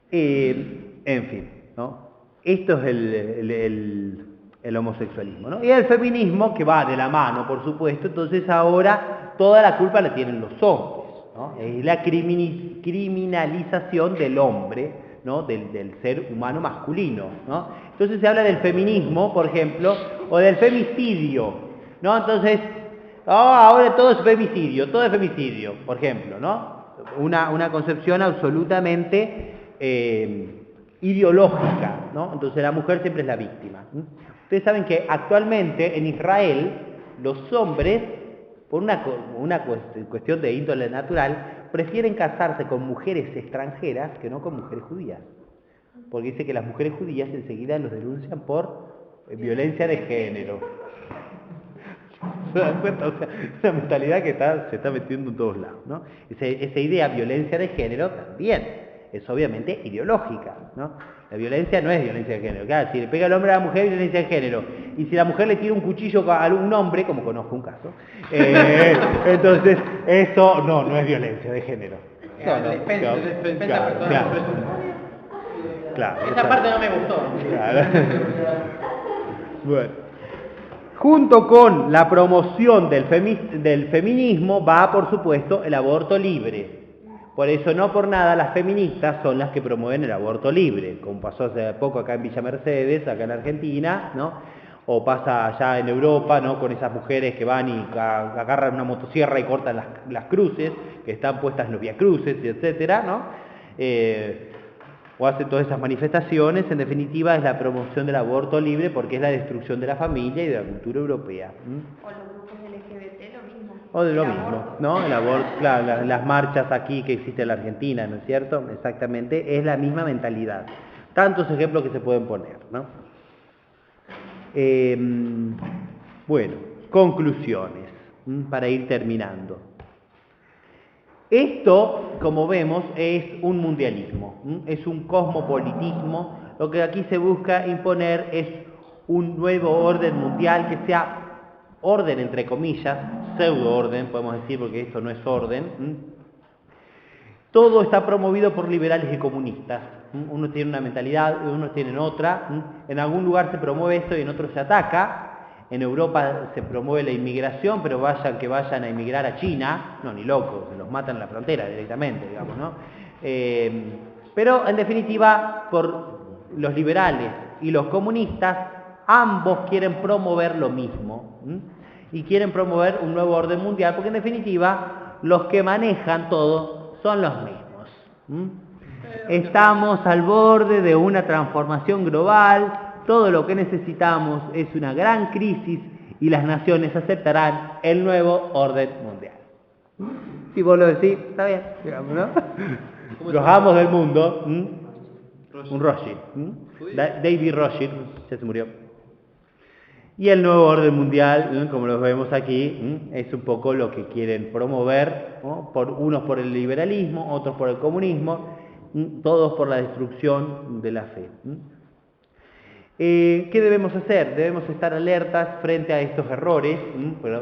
[SPEAKER 1] En fin, ¿no? Esto es el homosexualismo, ¿no? Y el feminismo, que va de la mano, por supuesto, entonces ahora toda la culpa la tienen los hombres, ¿no? Es la criminalización del hombre, ¿no? Del ser humano masculino, ¿no? Entonces se habla del feminismo, por ejemplo, o del femicidio, ¿no? Entonces, ahora todo es femicidio, por ejemplo, ¿no? Una concepción absolutamente ideológica, ¿no? Entonces la mujer siempre es la víctima. Ustedes saben que actualmente en Israel los hombres, por una cuestión de índole natural, prefieren casarse con mujeres extranjeras que no con mujeres judías, porque dice que las mujeres judías enseguida los denuncian por violencia de género. ¿Se dan cuenta? O sea, es una mentalidad que se está metiendo en todos lados, ¿no? Esa idea, violencia de género, también es obviamente ideológica, ¿no? La violencia no es violencia de género. Claro, si le pega al hombre a la mujer, es violencia de género. Y si la mujer le tira un cuchillo a un hombre, como conozco un caso, entonces eso no es violencia de género. Claro.
[SPEAKER 2] Esa parte no me gustó.
[SPEAKER 1] Claro. Bueno. Junto con la promoción del feminismo va, por supuesto, el aborto libre. Por eso, no por nada, las feministas son las que promueven el aborto libre, como pasó hace poco acá en Villa Mercedes, acá en Argentina, ¿no? O pasa allá en Europa, ¿no? Con esas mujeres que van y agarran una motosierra y cortan las cruces, que están puestas en los viacruces, etcétera, ¿no? O hacen todas esas manifestaciones. En definitiva, es la promoción del aborto libre porque es la destrucción de la familia y de la cultura europea.
[SPEAKER 3] O los grupos LGBT, lo mismo.
[SPEAKER 1] O de lo mismo, ¿no? El aborto, claro, las marchas aquí que existen en la Argentina, ¿no es cierto? Exactamente, es la misma mentalidad. Tantos ejemplos que se pueden poner, ¿no? Bueno, conclusiones, para ir terminando. Esto, como vemos, es un mundialismo, es un cosmopolitismo Lo que aquí se busca imponer es un nuevo orden mundial que sea orden entre comillas, pseudo orden, podemos decir, porque esto no es orden. Todo está promovido por liberales y comunistas. Unos tienen una mentalidad, unos tienen otra. En algún lugar se promueve esto y en otro se ataca. En Europa se promueve la inmigración, pero que vayan a inmigrar a China, no, ni locos, se los matan en la frontera directamente, digamos, ¿no? Pero en definitiva, por los liberales y los comunistas, ambos quieren promover lo mismo, y quieren promover un nuevo orden mundial, porque en definitiva, los que manejan todo son los mismos. Estamos al borde de una transformación global. Todo lo que necesitamos es una gran crisis y las naciones aceptarán el nuevo orden mundial. Si vos lo decís, está bien, digamos, ¿no? Los amos del mundo, un Rothschild, David Rothschild, ya se murió. Y el nuevo orden mundial, como lo vemos aquí, es un poco lo que quieren promover, ¿no? Unos por el liberalismo, otros por el comunismo, todos por la destrucción de la fe. ¿Qué debemos hacer? Debemos estar alertas frente a estos errores,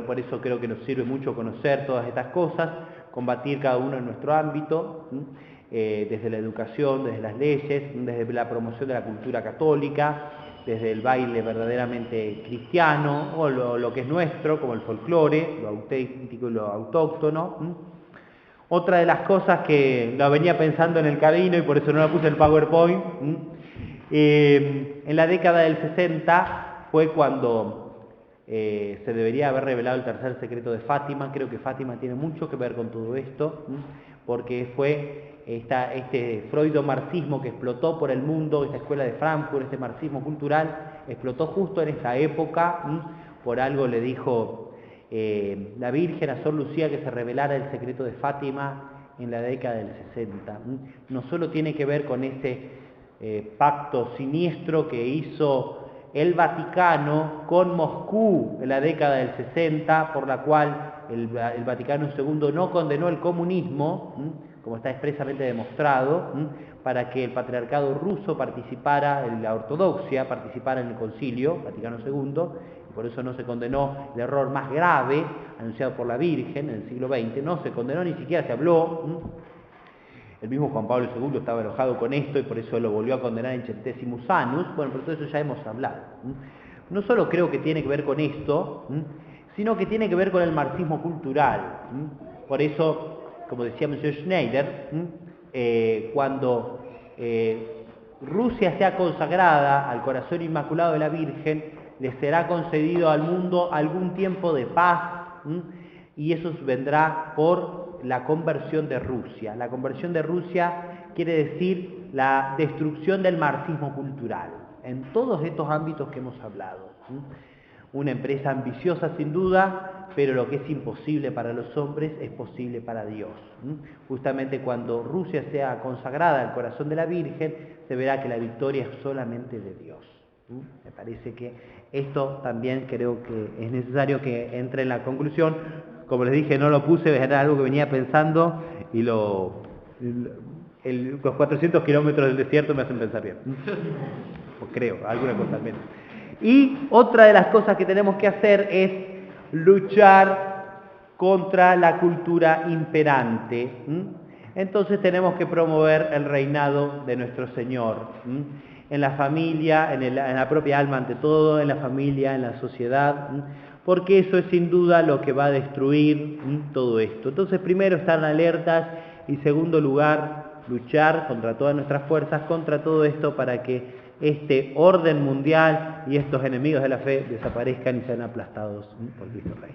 [SPEAKER 1] por eso creo que nos sirve mucho conocer todas estas cosas, combatir cada uno en nuestro ámbito, desde la educación, desde las leyes, desde la promoción de la cultura católica, desde el baile verdaderamente cristiano, o lo que es nuestro, como el folclore, lo auténtico y lo autóctono. Otra de las cosas que la venía pensando en el camino y por eso no la puse en el PowerPoint, en la década del 60 fue cuando se debería haber revelado el tercer secreto de Fátima. Creo que Fátima tiene mucho que ver con todo esto, porque fue este freudo-marxismo que explotó por el mundo, esta escuela de Frankfurt, este marxismo cultural, explotó justo en esta época. Por algo le dijo la Virgen a Sor Lucía que se revelara el secreto de Fátima en la década del 60. No solo tiene que ver con ese pacto siniestro que hizo el Vaticano con Moscú en la década del 60, por la cual el Vaticano II no condenó el comunismo, como está expresamente demostrado, para que el patriarcado ruso participara, la ortodoxia participara en el concilio Vaticano II, y por eso no se condenó el error más grave anunciado por la Virgen en el siglo XX, no se condenó, ni siquiera se habló. El mismo Juan Pablo II estaba enojado con esto y por eso lo volvió a condenar en Centesimus Annus. Bueno, pero todo eso ya hemos hablado. No solo creo que tiene que ver con esto, sino que tiene que ver con el marxismo cultural. Por eso, como decía M. Schneider, cuando Rusia sea consagrada al corazón inmaculado de la Virgen, le será concedido al mundo algún tiempo de paz, y eso vendrá por la conversión de Rusia. La conversión de Rusia quiere decir la destrucción del marxismo cultural, en todos estos ámbitos que hemos hablado. Una empresa ambiciosa sin duda, pero lo que es imposible para los hombres es posible para Dios. Justamente cuando Rusia sea consagrada al corazón de la Virgen, se verá que la victoria es solamente de Dios. Me parece que esto también creo que es necesario que entre en la conclusión. Como les dije, no lo puse, era algo que venía pensando y los 400 kilómetros del desierto me hacen pensar bien. Pues creo, alguna cosa al menos. Y otra de las cosas que tenemos que hacer es luchar contra la cultura imperante. Entonces tenemos que promover el reinado de nuestro Señor. En la familia, en la propia alma ante todo, en la familia, en la sociedad, porque eso es sin duda lo que va a destruir todo esto. Entonces, primero, estar alertas y, segundo lugar, luchar contra todas nuestras fuerzas, contra todo esto para que este orden mundial y estos enemigos de la fe desaparezcan y sean aplastados por Cristo Rey.